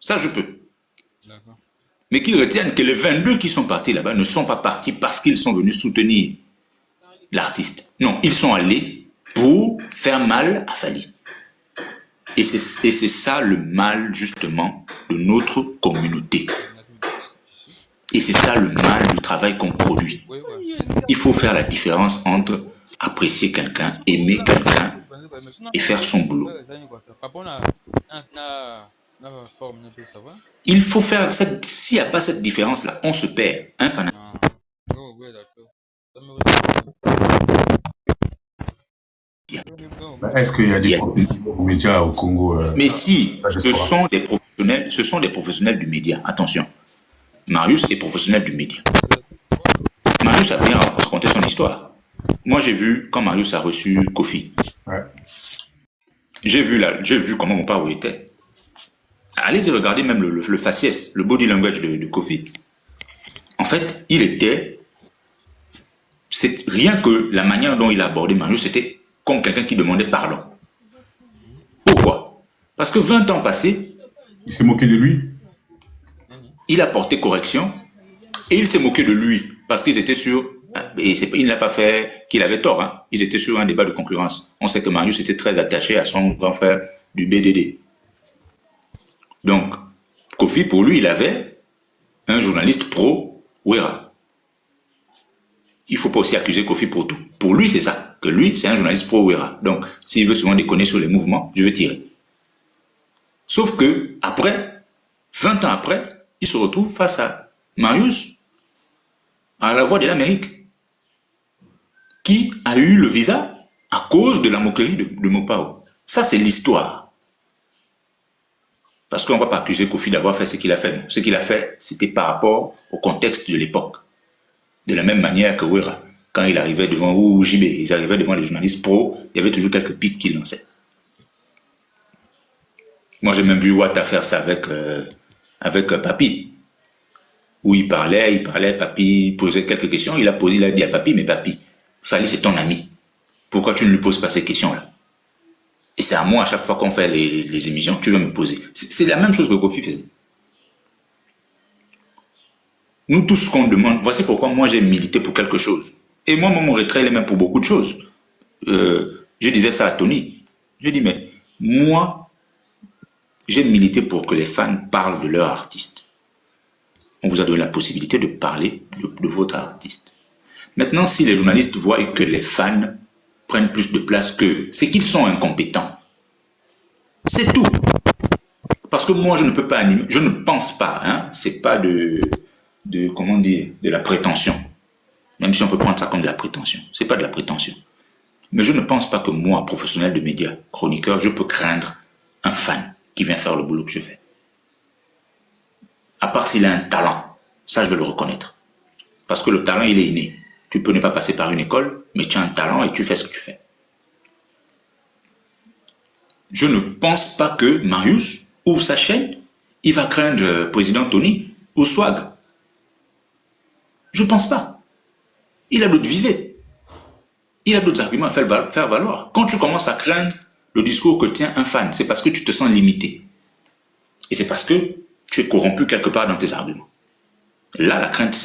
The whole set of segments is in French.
Ça, je peux. D'accord. Mais qu'ils retiennent que les 22 qui sont partis là-bas ne sont pas partis parce qu'ils sont venus soutenir l'artiste. Non, ils sont allés pour faire mal à Fali. Et c'est ça le mal, justement, de notre communauté. Et c'est ça le mal du travail qu'on produit. Oui, oui. Il faut faire la différence entre apprécier quelqu'un, aimer quelqu'un et faire son boulot. Il faut faire cette... S'il n'y a pas cette différence-là, on se perd. Un fanat. Est-ce qu'il y a des Yeah. médias au Congo Mais si, je ce sais sont des professionnels du média. Attention, Marius est professionnel du média. Marius a bien raconté son histoire. Moi, j'ai vu quand Marius a reçu Kofi. Ouais. J'ai vu comment mon père était. Allez-y regarder même le faciès, le body language de Kofi. En fait, il était... C'est rien que la manière dont il a abordé Marius, c'était comme quelqu'un qui demandait pardon. Pourquoi? Parce que 20 ans passés, il s'est moqué de lui. Il a porté correction et il s'est moqué de lui parce qu'ils étaient sur... Et il n'a pas fait qu'il avait tort. Hein. Ils étaient sur un débat de concurrence. On sait que Marius était très attaché à son grand frère du BDD. Donc, Kofi, pour lui, il avait un journaliste pro-Ouera. Il ne faut pas aussi accuser Kofi pour tout. Pour lui, c'est ça. Que lui, c'est un journaliste pro-Ouera. Donc, s'il veut souvent déconner sur les mouvements, je vais tirer. Sauf que, après, 20 ans après, il se retrouve face à Marius, à la voix de l'Amérique, qui a eu le visa à cause de la moquerie de Mopao. Ça, c'est l'histoire. Parce qu'on ne va pas accuser Kofi d'avoir fait ce qu'il a fait. Ce qu'il a fait, c'était par rapport au contexte de l'époque. De la même manière que Ouera, quand il arrivait devant JB, ils arrivaient devant les journalistes pro, il y avait toujours quelques pics qu'il lançait. Moi, j'ai même vu Ouattara faire ça avec Papi, où il parlait, Papi posait quelques questions, il a dit à Papi, mais Papi, Fali, c'est ton ami. Pourquoi tu ne lui poses pas ces questions-là? Et c'est à moi, à chaque fois qu'on fait les émissions, tu dois me poser. C'est la même chose que Kofi faisait. Nous, tous, ce qu'on demande, voici pourquoi moi, j'ai milité pour quelque chose. Et moi, mon retrait, il est même pour beaucoup de choses. Je disais ça à Tony. Je dis, mais moi, j'ai milité pour que les fans parlent de leur artiste. On vous a donné la possibilité de parler de votre artiste. Maintenant, si les journalistes voient que les fans prennent plus de place qu'eux, c'est qu'ils sont incompétents. C'est tout. Parce que moi, je ne peux pas animer, je ne pense pas, hein, c'est pas comment dire, de la prétention. Même si on peut prendre ça comme de la prétention. C'est pas de la prétention. Mais je ne pense pas que moi, professionnel de médias, chroniqueur, je peux craindre un fan qui vient faire le boulot que je fais. À part s'il a un talent. Ça, je veux le reconnaître. Parce que le talent, il est inné. Tu peux ne pas passer par une école, mais tu as un talent et tu fais ce que tu fais. Je ne pense pas que Marius ouvre sa chaîne, il va craindre le président Tony ou Swag. Je ne pense pas. Il a d'autres visées. Il a d'autres arguments à faire valoir. Quand tu commences à craindre le discours que tient un fan, c'est parce que tu te sens limité. Et c'est parce que tu es corrompu quelque part dans tes arguments. Là, la crainte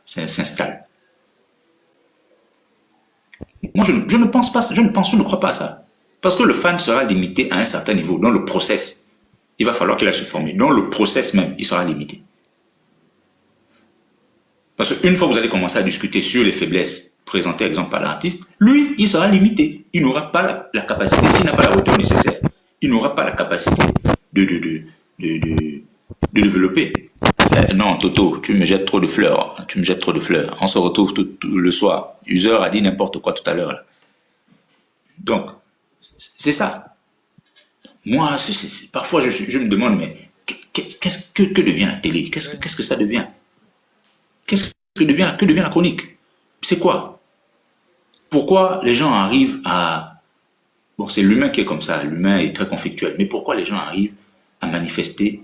s'installe. Moi, je ne pense pas, je ne crois pas à ça. Parce que le fan sera limité à un certain niveau. Dans le process, il va falloir qu'il aille se former. Dans le process même, il sera limité. Parce qu'une fois que vous allez commencer à discuter sur les faiblesses présentées, exemple, par l'artiste, lui, il sera limité. Il n'aura pas la capacité, s'il n'a pas la hauteur nécessaire, il n'aura pas la capacité de développer. Non, Toto, tu me jettes trop de fleurs. Tu me jettes trop de fleurs. On se retrouve tout le soir. User a dit n'importe quoi tout à l'heure. Donc, c'est ça. Moi, parfois, je me demande, mais que devient la télé? Qu'est-ce que ça devient? Que devient la chronique? C'est quoi? Pourquoi les gens arrivent à... Bon, c'est l'humain qui est comme ça. L'humain est très conflictuel. Mais pourquoi les gens arrivent à manifester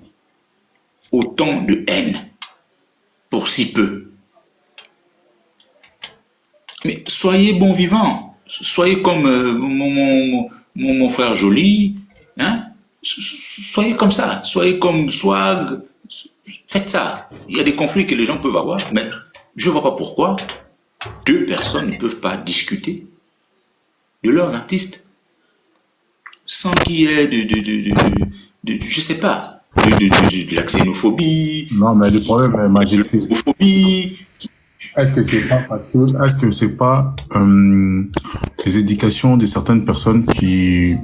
autant de haine pour si peu? Mais soyez bon vivant. Soyez comme mon frère Joly. Hein? Soyez comme ça, soyez comme Swag, faites ça. Il y a des conflits que les gens peuvent avoir, mais je ne vois pas pourquoi deux personnes ne peuvent pas discuter de leurs artistes sans qu'il y ait je sais pas, de la xénophobie, Non, mais le problème, de Majid, l'homophobie. est-ce que c'est pas des éducations de certaines personnes qui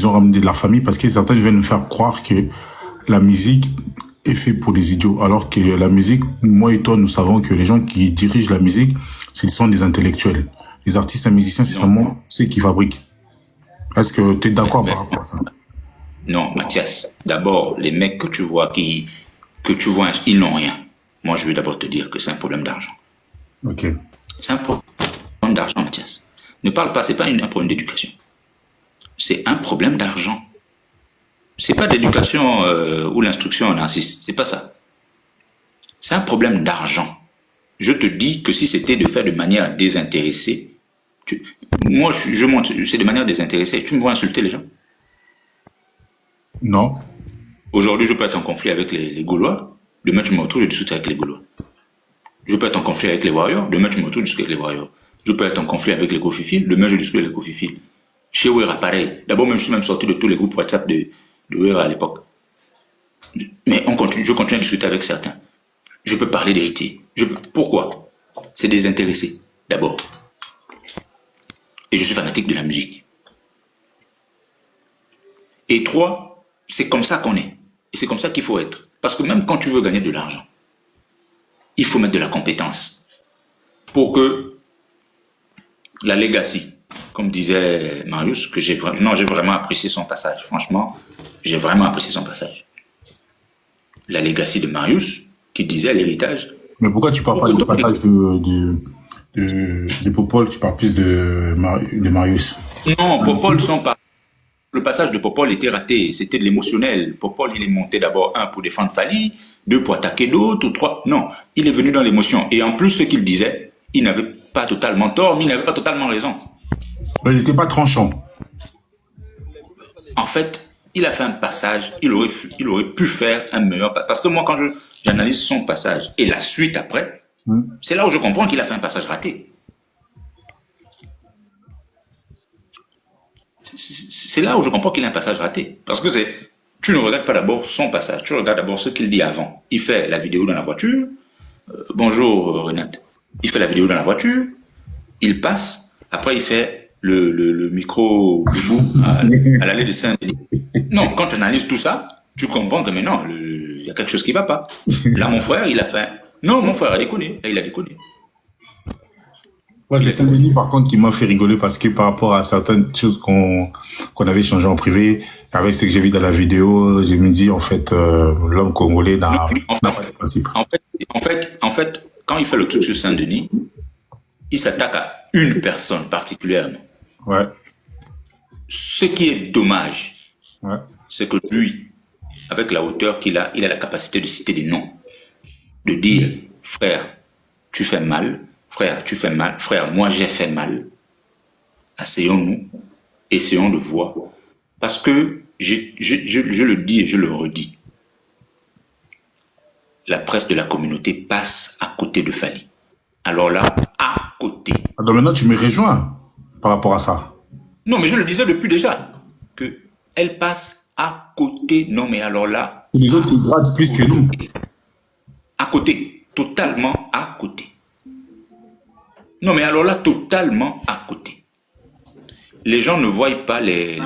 ont ramené de la famille, parce que certains viennent nous faire croire que la musique est faite pour les idiots, alors que la musique, moi et toi, nous savons que les gens qui dirigent la musique, ce sont des intellectuels. Les artistes et musiciens, c'est seulement ceux qui fabriquent. Est-ce que tu es d'accord par rapport à ça? Non, Mathias, d'abord, les mecs que tu vois, ils n'ont rien. Moi, je vais d'abord te dire que c'est un problème d'argent. Ok. C'est un problème d'argent, Mathias. Ne parle pas, c'est pas un problème d'éducation. C'est un problème d'argent. C'est pas d'éducation ou l'instruction narcisse, c'est pas ça. C'est un problème d'argent. Je te dis que si c'était de faire de manière désintéressée, moi je montre, c'est de manière désintéressée, tu me vois insulter les gens. Non. Aujourd'hui, je peux être en conflit avec les Gaulois, demain tu me retrouves, je discute avec les Gaulois. Je peux être en conflit avec les Warriors, demain tu me retrouves, je discute avec les Warriors. Je peux être en conflit avec les Kofifils, demain je discute avec les Kofifils. Chez Wera, pareil. D'abord, même je suis même sorti de tous les groupes WhatsApp de Wera à l'époque. Mais je continue à discuter avec certains. Je peux parler d'héritier. Pourquoi? C'est désintéressé, d'abord. Et je suis fanatique de la musique. Et trois, c'est comme ça qu'on est. Et c'est comme ça qu'il faut être. Parce que même quand tu veux gagner de l'argent, il faut mettre de la compétence. Pour que la legacy, comme disait Marius, que j'ai vraiment apprécié son passage. Franchement, j'ai vraiment apprécié son passage. La legacy de Marius, qui disait l'héritage. Mais pourquoi tu parles pas du passage de Popol, tu parles plus de Marius? Non, Popol, le passage de Popol était raté. C'était de l'émotionnel. Popol, il est monté d'abord, un, pour défendre Fali, deux, pour attaquer d'autres, ou trois. Non, il est venu dans l'émotion. Et en plus, ce qu'il disait, il n'avait pas totalement tort, mais il n'avait pas totalement raison. Mais il n'était pas tranchant. En fait, il a fait un passage, il aurait pu faire un meilleur passage. Parce que moi, quand j'analyse son passage et la suite après, c'est là où je comprends qu'il a fait un passage raté. C'est là où je comprends qu'il a un passage raté. Parce que tu ne regardes pas d'abord son passage, tu regardes d'abord ce qu'il dit avant. Il fait la vidéo dans la voiture. Bonjour Renate. Il fait la vidéo dans la voiture, il passe, après il fait le micro debout à l'allée de Saint-Denis. Non, quand tu analyses tout ça, tu comprends que maintenant, il y a quelque chose qui ne va pas. Là, mon frère, il a fait... Non, mon frère a déconné. Là, il a déconné. Ouais, c'est Saint-Denis, par contre, qui m'a fait rigoler parce que par rapport à certaines choses qu'on avait échangées en privé, avec ce que j'ai vu dans la vidéo, j'ai me dit, en fait, l'homme congolais n'a pas de principe. En fait, quand il fait le truc sur Saint-Denis, il s'attaque à une personne particulièrement. Ouais. Ce qui est dommage, ouais. C'est que lui, avec la hauteur qu'il a, il a la capacité de citer des noms. De dire, frère, tu fais mal, frère, tu fais mal, frère, moi j'ai fait mal. Asseyons-nous, essayons de voir. Parce que, je le dis et je le redis, la presse de la communauté passe à côté de Fali. Alors là, à côté. Alors maintenant, tu me rejoins par rapport à ça. Non, mais je le disais depuis déjà, que elle passe à côté. Non, mais alors là... Les autres, ils grattent plus que nous. À côté, totalement à côté. Non, mais alors là, totalement à côté. Les gens ne voient pas les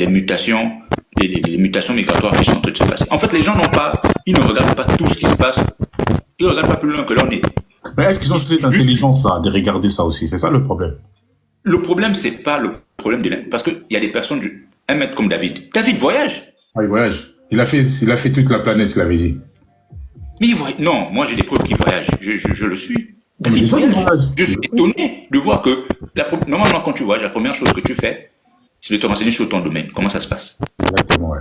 mutations, les mutations migratoires qui sont en train de se passer. En fait, les gens ils ne regardent pas tout ce qui se passe. Ils ne regardent pas plus loin que l'on est. Mais est-ce qu'ils ont cette intelligence là, de regarder ça aussi? C'est ça le problème. Le problème, c'est pas le problème de... Parce qu'il y a des personnes, un mec comme David. David voyage. Ah, il voyage. Il a fait toute la planète, il avait dit. Mais il voyage. Non, moi j'ai des preuves qu'il voyage. Je le suis. David voyage. Je suis étonné de voir que, normalement, quand tu voyages, la première chose que tu fais, c'est de te renseigner sur ton domaine. Comment ça se passe? Exactement, ouais.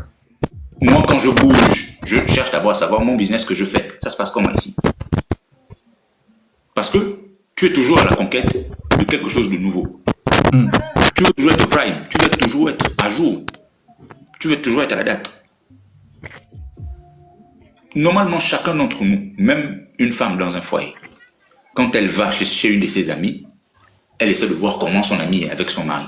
Moi, quand je bouge, je cherche d'abord à savoir mon business que je fais. Ça se passe comment ici? Parce que tu es toujours à la conquête de quelque chose de nouveau. Tu veux toujours être prime, tu veux toujours être à jour. Tu veux toujours être à la date. Normalement, chacun d'entre nous, même une femme dans un foyer, quand elle va chez une de ses amies, elle essaie de voir comment son amie est avec son mari.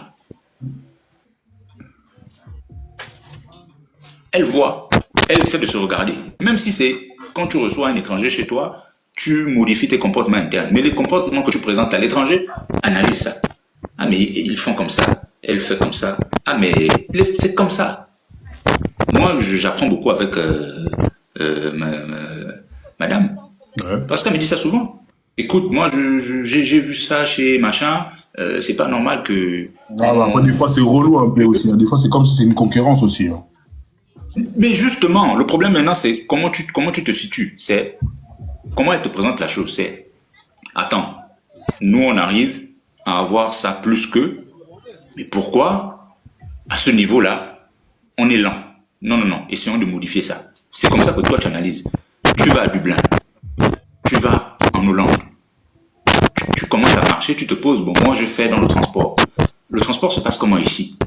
Elle voit, elle essaie de se regarder. Même si c'est quand tu reçois un étranger chez toi, tu modifies tes comportements internes. Mais les comportements que tu présentes à l'étranger, analyse ça. Ah mais ils font comme ça, elle fait comme ça. Ah mais c'est comme ça. Moi, j'apprends beaucoup avec madame. Ouais. Parce qu'elle me dit ça souvent. Écoute, moi, j'ai vu ça chez machin. C'est pas normal que... Ah, bah, après, des fois, c'est relou un peu aussi. Hein. Des fois, c'est comme si c'est une concurrence aussi. Hein. Mais justement, le problème maintenant, c'est comment tu te situes. C'est comment elle te présente la chose. C'est, attends, nous, on arrive à avoir ça plus qu'eux. Mais pourquoi, à ce niveau-là, on est lent? Non, non, non. Essayons de modifier ça. C'est comme ça que toi, tu analyses. Tu vas à Dublin. Tu vas en Hollande. Tu commences à marcher, tu te poses. Bon, moi, je fais dans le transport. Le transport se passe comment ici?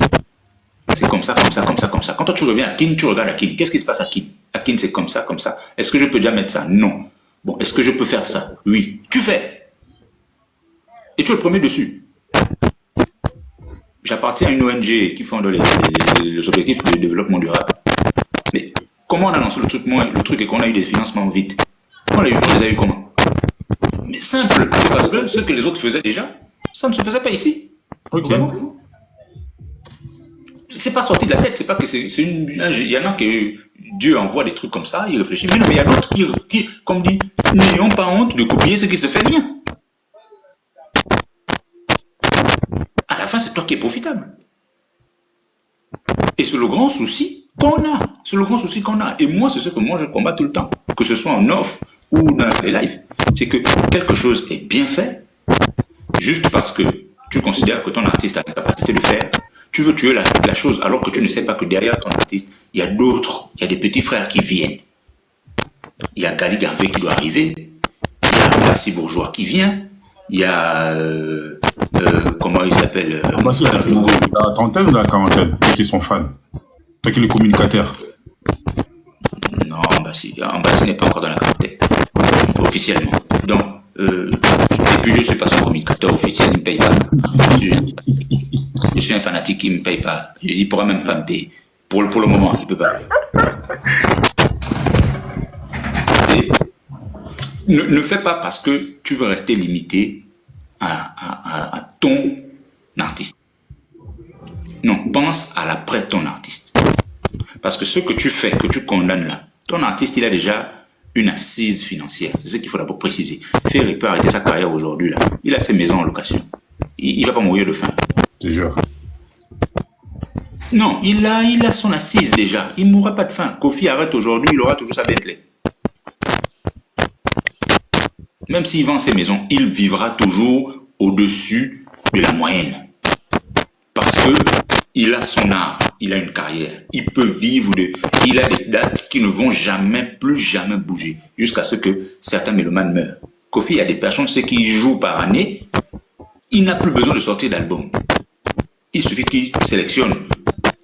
C'est comme ça, comme ça, comme ça, comme ça. Quand toi, tu reviens à Kin, tu regardes à Kin. Qu'est-ce qui se passe à Kin? À Kin, c'est comme ça, comme ça. Est-ce que je peux déjà mettre ça? Non. Bon, est-ce que je peux faire ça? Oui. Tu fais. Et tu es le premier dessus. J'appartiens à une ONG qui fonde les objectifs de développement durable. Mais comment on a lancé le truc et qu'on a eu des financements vite? On les a eu comment? Mais simple, c'est parce que ce que les autres faisaient déjà, ça ne se faisait pas ici. Ok. Vraiment. C'est pas sorti de la tête, c'est pas que il y en a que Dieu envoie des trucs comme ça, il réfléchit. Mais non, mais il y a d'autres qui, comme dit, n'ayons pas honte de copier ce qui se fait bien. À la fin, c'est toi qui es profitable. Et c'est le grand souci qu'on a. C'est le grand souci qu'on a. Et moi, c'est ce que moi je combats tout le temps. Que ce soit en off ou dans les lives. C'est que quelque chose est bien fait, juste parce que tu considères que ton artiste a la capacité de faire. Tu veux tuer la chose alors que tu ne sais pas que derrière ton artiste, il y a d'autres, il y a des petits frères qui viennent. Il y a Gali Garvey qui doit arriver. Il y a Massi Bourgeois qui vient. Il y a... comment il s'appelle La trentaine ou la quarantaine qui sont fans. Toi qui es le communicateur. Non, Ambassi n'est pas encore dans la quarantaine. Officiellement. Donc, et puis je ne suis pas son communicateur officiel, il ne me paye pas. Je suis un fanatique, il ne me paye pas. Il ne pourra même pas me payer. Pour le moment, il ne peut pas. Et ne fais pas parce que tu veux rester limité à ton artiste. Non, pense à l'après ton artiste. Parce que ce que tu fais, que tu condamnes là, ton artiste, il a déjà une assise financière. C'est ce qu'il faut d'abord préciser. Ferry peut arrêter sa carrière aujourd'hui là. Il a ses maisons en location. Il ne va pas mourir de faim. Je te jure. Non, il a son assise déjà. Il ne mourra pas de faim. Kofi arrête aujourd'hui, il aura toujours sa Bentley. Même s'il vend ses maisons, il vivra toujours au-dessus de la moyenne. Parce que il a son art, il a une carrière, il peut vivre il a des dates qui ne vont plus jamais bouger, jusqu'à ce que certains mélomanes meurent. Kofi, il y a des personnes, ceux qui jouent par année, il n'a plus besoin de sortir d'album. Il suffit qu'il sélectionne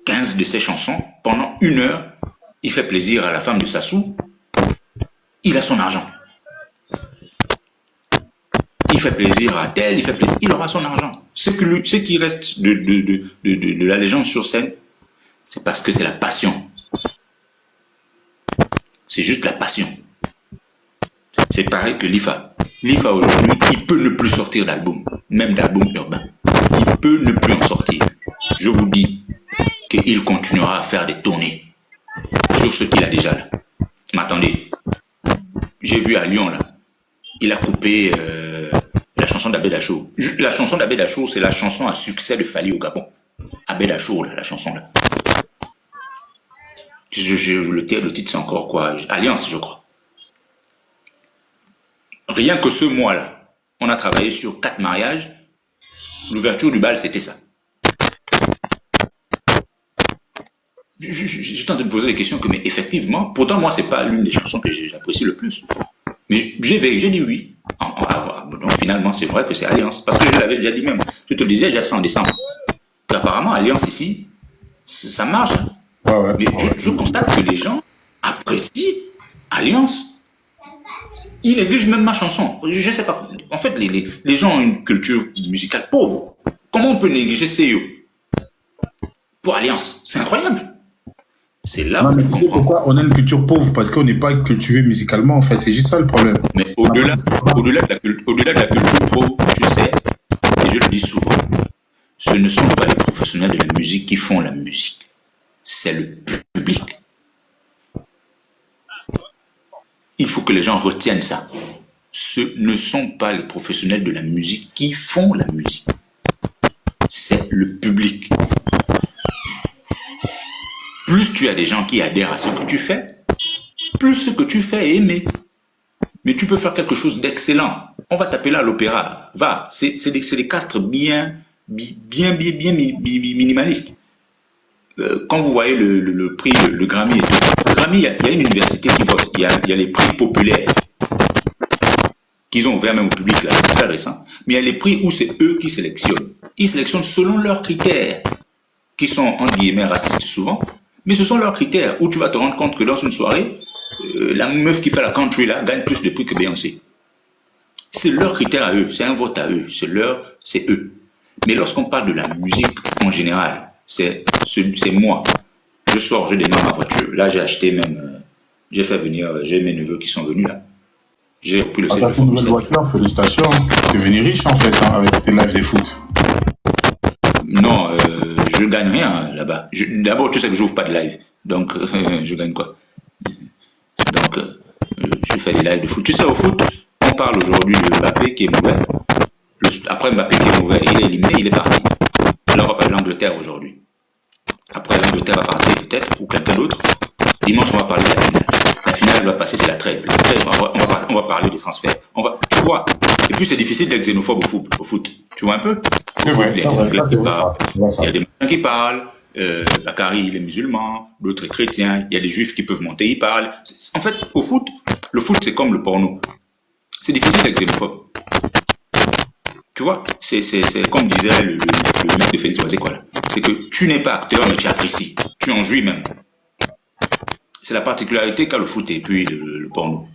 15 de ses chansons, pendant 1 heure, il fait plaisir à la femme de Sassou, il a son argent. Il fait plaisir à tel, il aura son argent. Ce qui reste de la légende sur scène, c'est parce que c'est la passion. C'est juste la passion. C'est pareil que Lifa. Lifa aujourd'hui, il peut ne plus sortir d'album, même d'album urbain. Il peut ne plus en sortir. Je vous dis qu'il continuera à faire des tournées sur ce qu'il a déjà là. Mais attendez, j'ai vu à Lyon là, il a coupé la chanson d'Abed Achour. La chanson d'Abed Achour, c'est la chanson à succès de Fally au Gabon. Abed Achour, là, la chanson là. Le titre c'est encore quoi? Alliance, je crois. Rien que ce mois-là, on a travaillé sur 4 mariages. L'ouverture du bal, c'était ça. Je suis en train de me poser des questions que, mais effectivement, pourtant moi, c'est pas l'une des chansons que j'apprécie le plus. Mais j'ai dit oui. Donc finalement, c'est vrai que c'est Alliance. Parce que je l'avais déjà dit même. Je te le disais déjà en décembre. Qu'apparemment, Alliance ici, ça marche. Ouais, ouais, Mais ouais. je constate que les gens apprécient Alliance. Ils négligent même ma chanson. Je ne sais pas. En fait, les gens ont une culture musicale pauvre. Comment on peut négliger CEO pour Alliance? C'est incroyable. C'est là Non, où mais tu tu sais comprends. pourquoi on a une culture pauvre? Parce qu'on n'est pas cultivé musicalement, en fait. C'est juste ça le problème. Mais On n'a pas ce programme. au-delà de la culture pauvre, tu sais, et je le dis souvent, ce ne sont pas les professionnels de la musique qui font la musique. C'est le public. Il faut que les gens retiennent ça. Ce ne sont pas les professionnels de la musique qui font la musique. C'est le public. Plus tu as des gens qui adhèrent à ce que tu fais, plus ce que tu fais est aimé. Mais tu peux faire quelque chose d'excellent. On va t'appeler à l'opéra. Va, c'est des castres bien minimalistes. Quand vous voyez le prix, le Grammy et tout, le Grammy, il y a une université qui vote. Il y a les prix populaires qu'ils ont ouvert même au public, là, c'est très récent. Mais il y a les prix où c'est eux qui sélectionnent. Ils sélectionnent selon leurs critères, qui sont, entre guillemets, racistes souvent, mais ce sont leurs critères, où tu vas te rendre compte que dans une soirée, la meuf qui fait la country, là, gagne plus de prix que Beyoncé. C'est leur critère à eux, c'est un vote à eux, c'est eux. Mais lorsqu'on parle de la musique en général, c'est moi. Je sors, je démarre ma voiture. Là, j'ai acheté même, j'ai fait venir, j'ai mes neveux qui sont venus là. J'ai pris le Ah, siège t'as de fait une Formule nouvelle 7. voiture, félicitations. T'es devenu riche, en fait, hein, avec tes lives des foot. Non, je gagne rien là-bas. D'abord, tu sais que j'ouvre pas de live. Donc, je gagne quoi? Donc, je fais des lives de foot. Tu sais, au foot, on parle aujourd'hui de Mbappé qui est mauvais. Après Mbappé qui est mauvais, il est éliminé, il est parti. Là, on va parler de l'Angleterre aujourd'hui. Après, l'Angleterre va partir peut-être, ou quelqu'un d'autre. Dimanche, on va parler de la finale. La finale va passer, c'est la trêve. La trêve, on va parler des transferts. Tu vois. Et puis, c'est difficile d'être xénophobe au foot. Tu vois un peu? Au C'est foot, vrai, il y c'est a des vrai, Anglais ça, c'est qui vrai, parlent. ça. C'est vrai, Il y ça. a des Maliens qui parlent. Bakary, il est musulman. D'autres chrétiens. Il y a des juifs qui peuvent monter, ils parlent. En fait, au foot, le foot, c'est comme le porno. C'est difficile d'être xénophobe. Tu vois, c'est comme disait le mec de Félix Oisé, quoi là. C'est que tu n'es pas acteur, mais tu apprécies. Tu en jouis même. C'est la particularité qu'a le foot et puis le porno.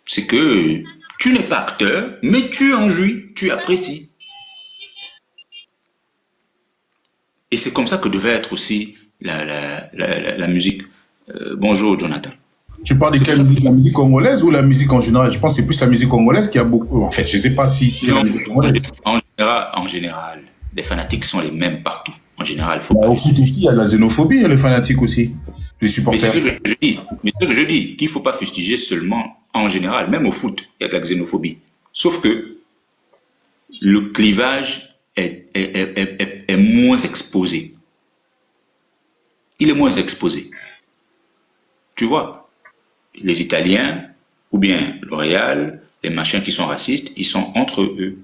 C'est que tu n'es pas acteur, mais tu en jouis, tu apprécies. Et c'est comme ça que devait être aussi la musique. Bonjour Jonathan. Tu parles de C'est comme quelle ça que... musique? La musique congolaise ou la musique en général? Je pense que c'est plus la musique congolaise qui a beaucoup. En fait, je sais pas si c'est la Non, musique congolaise. en général, les fanatiques sont les mêmes partout. En général, il ne faut Bah, pas au foot justifier. aussi, il y a de la xénophobie, il y a les fanatiques aussi, les Mais c'est supporters. ce que je dis. Mais c'est ce que je dis, qu'il ne faut pas fustiger seulement en général. Même au foot, il y a de la xénophobie. Sauf que le clivage est moins exposé. Il est moins exposé. Tu vois, les Italiens, ou bien L'Oréal, les machins qui sont racistes, ils sont entre eux.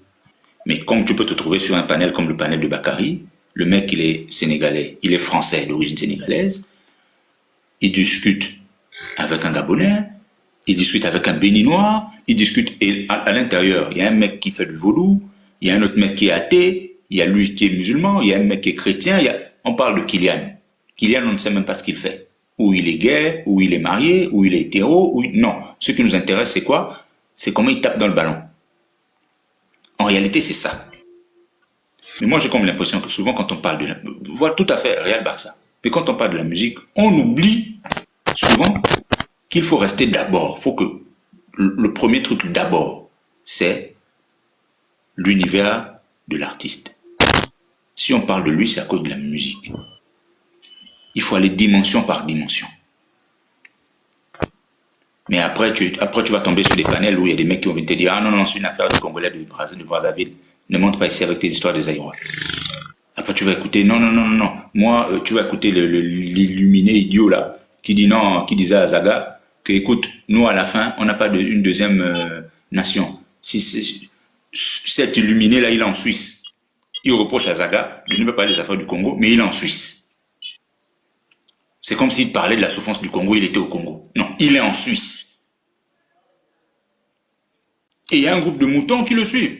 Mais comme tu peux te trouver sur un panel comme le panel de Bakary, le mec, il est sénégalais, il est français d'origine sénégalaise, il discute avec un Gabonais, il discute avec un Béninois, il discute, et à l'intérieur, il y a un mec qui fait du vaudou, il y a un autre mec qui est athée, il y a lui qui est musulman, il y a un mec qui est chrétien, on parle de Kylian. Kylian, on ne sait même pas ce qu'il fait. Ou il est gay, ou il est marié, ou il est hétéro, non. Ce qui nous intéresse, c'est quoi? C'est comment il tape dans le ballon. En réalité, c'est ça. Mais moi, j'ai comme l'impression que souvent, quand on parle de voilà, tout à fait, Real Barça. Mais quand on parle de la musique, on oublie souvent qu'il faut rester d'abord. Il faut que le premier truc d'abord, c'est l'univers de l'artiste. Si on parle de lui, c'est à cause de la musique. Il faut aller dimension par dimension. Mais après, tu vas tomber sur des panels où il y a des mecs qui vont te dire: ah non, non, c'est une affaire de Congolais de Brazzaville. Ne monte pas ici avec tes histoires des Aïrois. Après, tu vas écouter: non, non, non, non, non. Moi, tu vas écouter l'illuminé idiot là, qui dit non, qui disait à Zaga que, écoute, nous à la fin, on n'a pas une deuxième nation. Si cet illuminé là, il est en Suisse. Il reproche à Zaga de ne pas parler des affaires du Congo, mais il est en Suisse. C'est comme s'il parlait de la souffrance du Congo, il était au Congo. Non, il est en Suisse. Et il y a un groupe de moutons qui le suivent.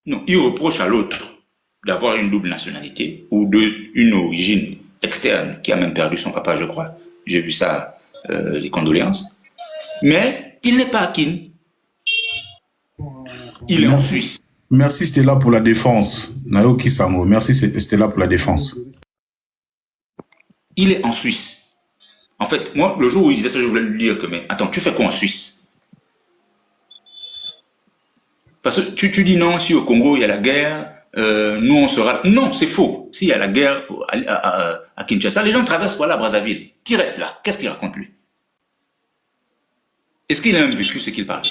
Non, il reproche à l'autre d'avoir une double nationalité ou une origine externe, qui a même perdu son papa, je crois. J'ai vu ça, les condoléances. Mais il n'est pas à Kin. Il est en Suisse. Merci Stella pour la défense. Naoki Sango, merci Stella pour la défense. Il est en Suisse. En fait, moi, le jour où il disait ça, je voulais lui dire que, mais attends, tu fais quoi en Suisse? Parce que tu dis non, si au Congo il y a la guerre, nous on sera... Non, c'est faux. S'il y a la guerre à Kinshasa, les gens traversent par là, Brazzaville. Qui reste là? Qu'est-ce qu'il raconte lui? Est-ce qu'il a même vécu ce qu'il parle?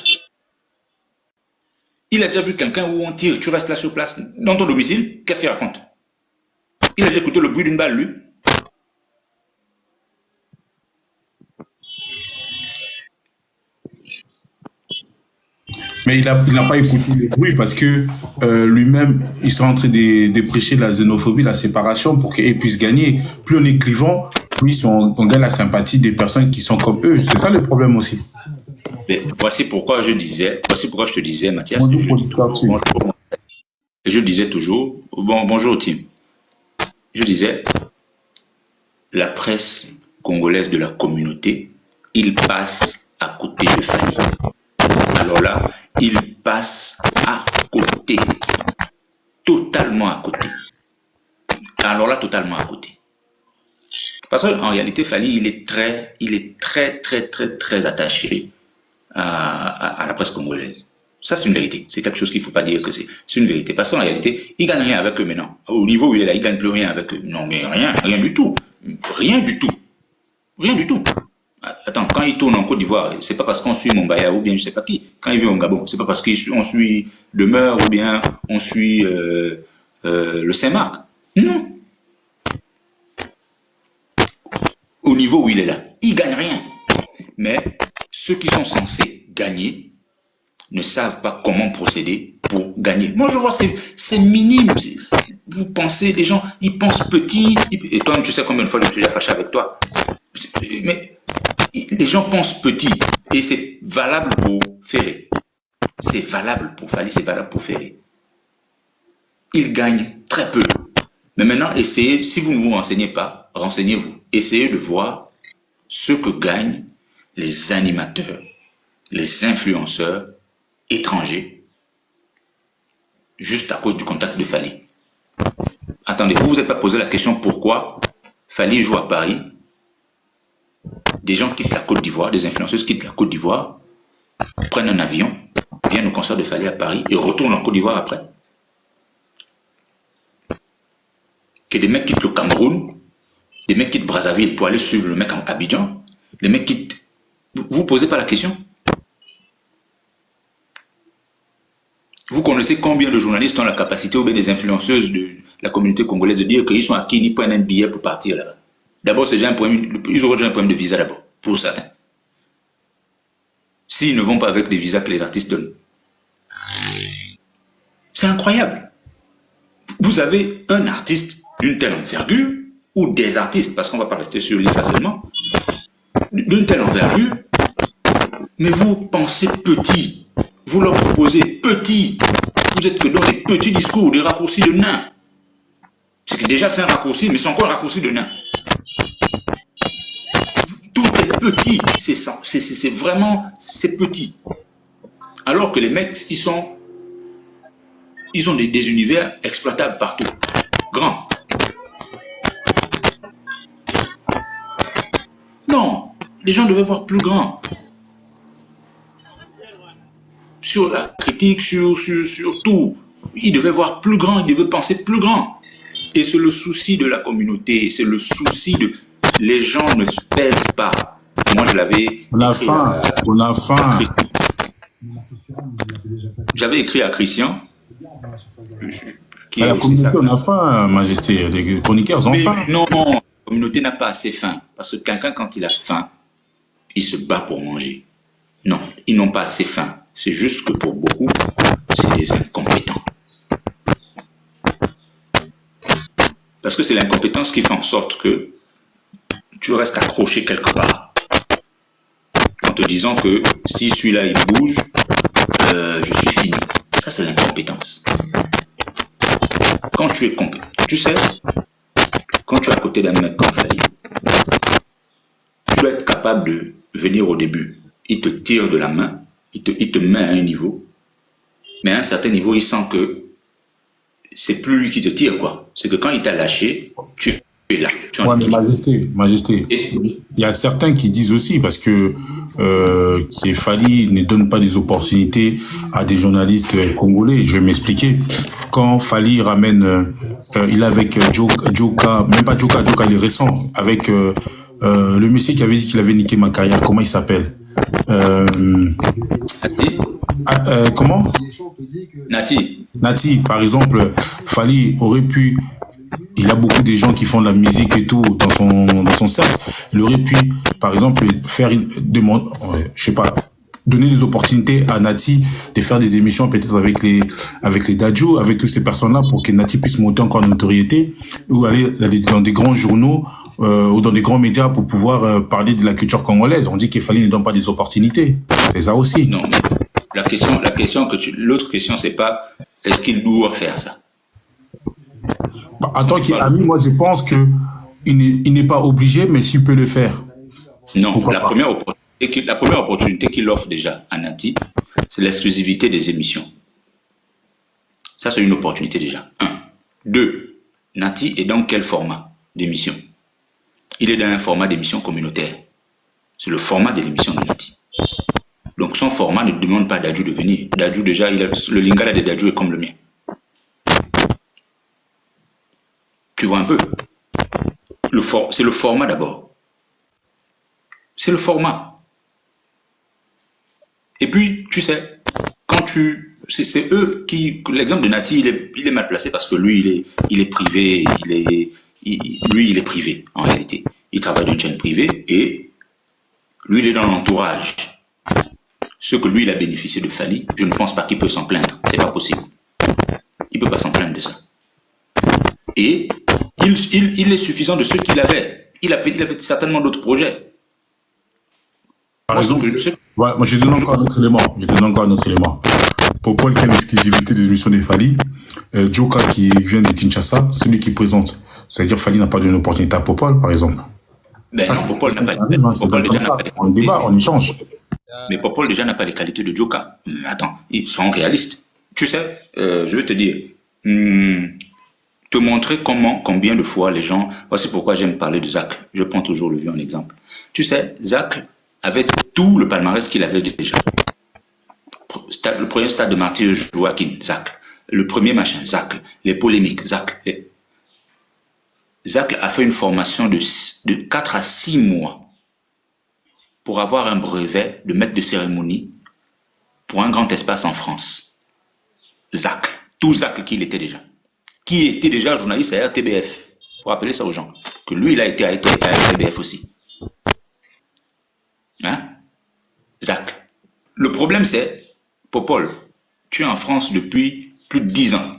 Il a déjà vu quelqu'un où on tire, tu restes là sur place, dans ton domicile, qu'est-ce qu'il raconte? Il a déjà écouté le bruit d'une balle, lui? Mais il n'a pas écouté le bruit parce que lui-même, ils sont en train de prêcher la xénophobie, la séparation pour qu'ils puissent gagner. Plus on est clivant, plus on gagne la sympathie des personnes qui sont comme eux. C'est ça le problème aussi. Mais voici pourquoi je te disais, Mathias, je disais toujours, bonjour Tim, je disais, la presse congolaise de la communauté, il passe à côté de Fali. Alors là, il passe à côté, totalement à côté. Alors là, totalement à côté. Parce qu'en réalité, Fali, il est très attaché à la presse congolaise. Ça, c'est une vérité. C'est quelque chose qu'il ne faut pas dire que c'est une vérité. Parce qu'en réalité, il ne gagne rien avec eux maintenant. Au niveau où il est là, il ne gagne plus rien avec eux. Non, mais rien du tout. Rien du tout. Rien du tout. Attends, quand il tourne en Côte d'Ivoire, c'est pas parce qu'on suit Mombaya ou bien je sais pas qui. Quand il vient au Gabon, c'est pas parce qu'on suit Demeure ou bien on suit le Saint-Marc. Non. Au niveau où il est là, il gagne rien. Mais ceux qui sont censés gagner ne savent pas comment procéder pour gagner. Moi, je vois, c'est minime. Vous pensez, les gens, ils pensent petit. Et toi, tu sais combien de fois je me suis déjà fâché avec toi. Mais les gens pensent petit. Et c'est valable pour Ferré. C'est valable pour Fali, c'est valable pour Ferré. Ils gagnent très peu. Mais maintenant, essayez, si vous ne vous renseignez pas, renseignez-vous. Essayez de voir ce que gagnent les animateurs, les influenceurs étrangers, juste à cause du contact de Fali. Attendez, vous vous êtes pas posé la question pourquoi Fali joue à Paris, des gens quittent la Côte d'Ivoire, des influenceuses quittent la Côte d'Ivoire, prennent un avion, viennent au concert de Fali à Paris et retournent en Côte d'Ivoire après. Que des mecs quittent le Cameroun, des mecs quittent Brazzaville pour aller suivre le mec en Abidjan, les mecs quittent... Vous vous posez pas la question? Vous connaissez combien de journalistes ont la capacité ou bien des influenceuses de la communauté congolaise de dire qu'ils sont acquis, ils prennent un billet pour partir là-bas? D'abord, c'est déjà un problème, ils auront déjà un problème de visa d'abord, pour certains. S'ils ne vont pas avec des visas que les artistes donnent. C'est incroyable. Vous avez un artiste d'une telle envergure, ou des artistes, parce qu'on ne va pas rester sur l'IFA seulement, d'une telle envergure, mais vous pensez petit. Vous leur proposez petit. Vous êtes que dans des petits discours, des raccourcis de nains. C'est que déjà c'est un raccourci, mais c'est encore un raccourci de nains. Tout est petit. C'est vraiment, c'est petit. Alors que les mecs, ils ont des univers exploitables partout. Grands. Non, les gens devaient voir plus grand. Sur la critique, sur tout. Ils devaient voir plus grand, ils devaient penser plus grand. Et c'est le souci de la communauté, c'est le souci de... Les gens ne se pèsent pas. Moi, je l'avais... On a faim. J'avais écrit à Christian. Qui la communauté, on a faim, Majesté. Les chroniqueurs ont faim. Non, la communauté n'a pas assez faim. Parce que quelqu'un, quand il a faim, il se bat pour manger. Non, ils n'ont pas assez faim. C'est juste que pour beaucoup, c'est des incompétents. Parce que c'est l'incompétence qui fait en sorte que tu restes accroché quelque part. En te disant que si celui-là il bouge, je suis fini. Ça c'est l'incompétence. quand tu es compétent, tu sais, quand tu es à côté d'un mec comme Fali, tu dois être capable de venir au début. Il te tire de la main, il te met à un niveau, mais à un certain niveau, il sent que c'est plus lui qui te tire, quoi. C'est que quand il t'a lâché, tu es là. Tu Ouais, mais majesté, Et, il y a certains qui disent aussi, parce que Fali ne donne pas des opportunités à des journalistes congolais. Je vais m'expliquer. Quand Fali ramène, il est avec Joka, même pas Joka, Joka il est récent, avec le monsieur qui avait dit qu'il avait niqué ma carrière, comment il s'appelle comment Nati, par exemple, Fali aurait pu, il a beaucoup de gens qui font de la musique et tout dans son cercle. Il aurait pu, par exemple, faire une demande, je sais pas, donner des opportunités à Nati de faire des émissions peut-être avec les Dadju, avec toutes ces personnes-là pour que Nati puisse monter encore en notoriété ou aller dans des grands journaux ou dans des grands médias pour pouvoir parler de la culture congolaise. On dit qu'il fallait ne donne pas des opportunités. C'est ça aussi. Non, mais l'autre question, c'est pas est-ce qu'il doit faire ça. Bah, en tant qu'ami, moi je pense que il n'est pas obligé, mais s'il peut le faire. Non, la première opportunité qu'il offre déjà à Nati, c'est l'exclusivité des émissions. Ça, c'est une opportunité déjà. 1. 2. Nati est dans quel format d'émission? Il est dans un format d'émission communautaire. C'est le format de l'émission de Nati. Donc son format ne demande pas à Dadju de venir. Dadju déjà, le lingala de Dadju est comme le mien. Tu vois un peu? C'est le format d'abord. C'est le format. Et puis, tu sais, c'est eux qui... L'exemple de Nati, il est mal placé parce que lui, il est privé. Lui, il est privé, en réalité. Il travaille dans une chaîne privée et lui, il est dans l'entourage. Ce que lui, il a bénéficié de Fali, je ne pense pas qu'il peut s'en plaindre. C'est pas possible. Il ne peut pas s'en plaindre de ça. Et il est suffisant de ce qu'il avait. Il avait certainement d'autres projets. Par exemple, moi je donne encore un autre élément. Popol qui a l'exclusivité des émissions des Fali, Joka qui vient de Kinshasa, celui qui présente. C'est-à-dire Fali n'a pas donné une opportunité à Popol, par exemple. Ben non, Popol n'a pas on débat, on échange. Mais Popol déjà n'a pas les qualités de Joka. Attends, ils sont réalistes. Tu sais, je vais te dire, te montrer combien de fois les gens... Voici pourquoi j'aime parler de Zach. Je prends toujours le vieux en exemple. Tu sais, Zach avait tout le palmarès qu'il avait déjà. Le premier stade de martyr Joaquin, Zach. Le premier machin, Zach. Les polémiques, Zach. Zach a fait une formation de 4 à 6 mois pour avoir un brevet de maître de cérémonie pour un grand espace en France. Zach. Tout Zach qu'il était déjà. Qui était déjà journaliste à RTBF. Il faut rappeler ça aux gens. Que lui, il a été à RTBF aussi. Hein? Zach. Le problème, c'est, Popol, tu es en France depuis plus de 10 ans.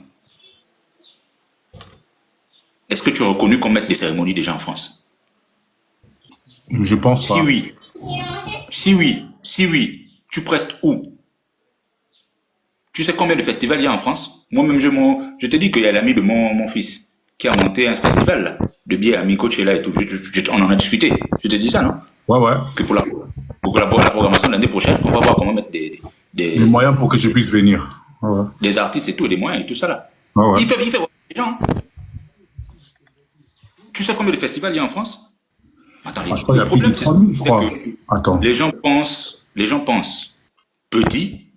Est-ce que tu es reconnu comme maître de cérémonie déjà en France? Je pense pas. Si oui, tu prestes où? Tu sais combien de festivals il y a en France? Moi-même, je te dis qu'il y a l'ami de mon fils qui a monté un festival là, de bière à Mikochela et tout. On en a discuté. Je te dis ça, non? Ouais. Que pour la programmation de l'année prochaine, on va voir comment mettre des moyens pour que je puisse venir. Ouais. Des artistes et tout, des moyens et tout ça là. Ouais. Il fait les gens. Tu sais combien de festivals il y a en France? Attends, le problème, c'est que les gens pensent petit,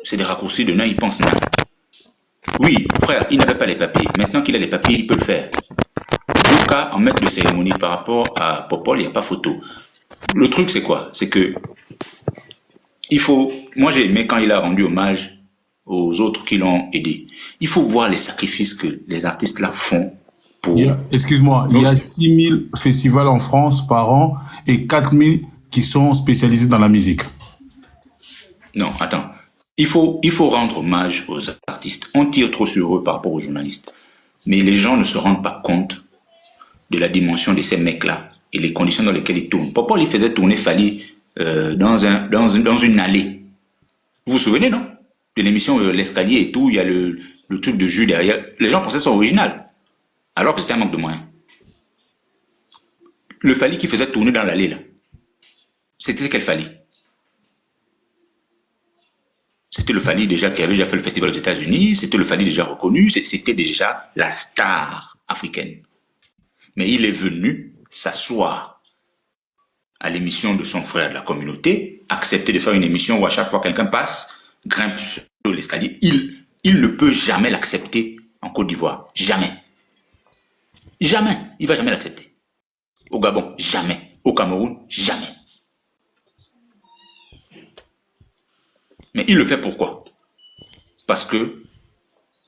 c'est des raccourcis de nain, ils pensent nain. Oui, frère, il n'avait pas les papiers. Maintenant qu'il a les papiers, il peut le faire. Joka, en maître de cérémonie par rapport à Popol, il n'y a pas photo. Le truc, c'est quoi? C'est que moi j'ai aimé quand il a rendu hommage aux autres qui l'ont aidé. Il faut voir les sacrifices que les artistes là font. Excuse-moi, il y a 6000 festivals en France par an et 4000 qui sont spécialisés dans la musique. Non, attends. Il faut rendre hommage aux artistes. On tire trop sur eux par rapport aux journalistes. Mais les gens ne se rendent pas compte de la dimension de ces mecs-là et les conditions dans lesquelles ils tournent. Popol, il faisait tourner Fali dans une allée. Vous vous souvenez, non? de l'émission L'escalier et tout, il y a le truc de jus derrière. Les gens pensaient que c'est original, alors que c'était un manque de moyens. Le Fally qui faisait tourner dans l'allée, là, c'était quel Fally? C'était le Fally déjà qui avait déjà fait le festival aux États-Unis, c'était le Fally déjà reconnu, c'était déjà la star africaine. Mais il est venu s'asseoir à l'émission de son frère de la communauté, accepter de faire une émission où à chaque fois quelqu'un passe, grimpe sur l'escalier. Il ne peut jamais l'accepter en Côte d'Ivoire. Jamais. Jamais. Il ne va jamais l'accepter. Au Gabon, jamais. Au Cameroun, jamais. Mais il le fait pourquoi? Parce que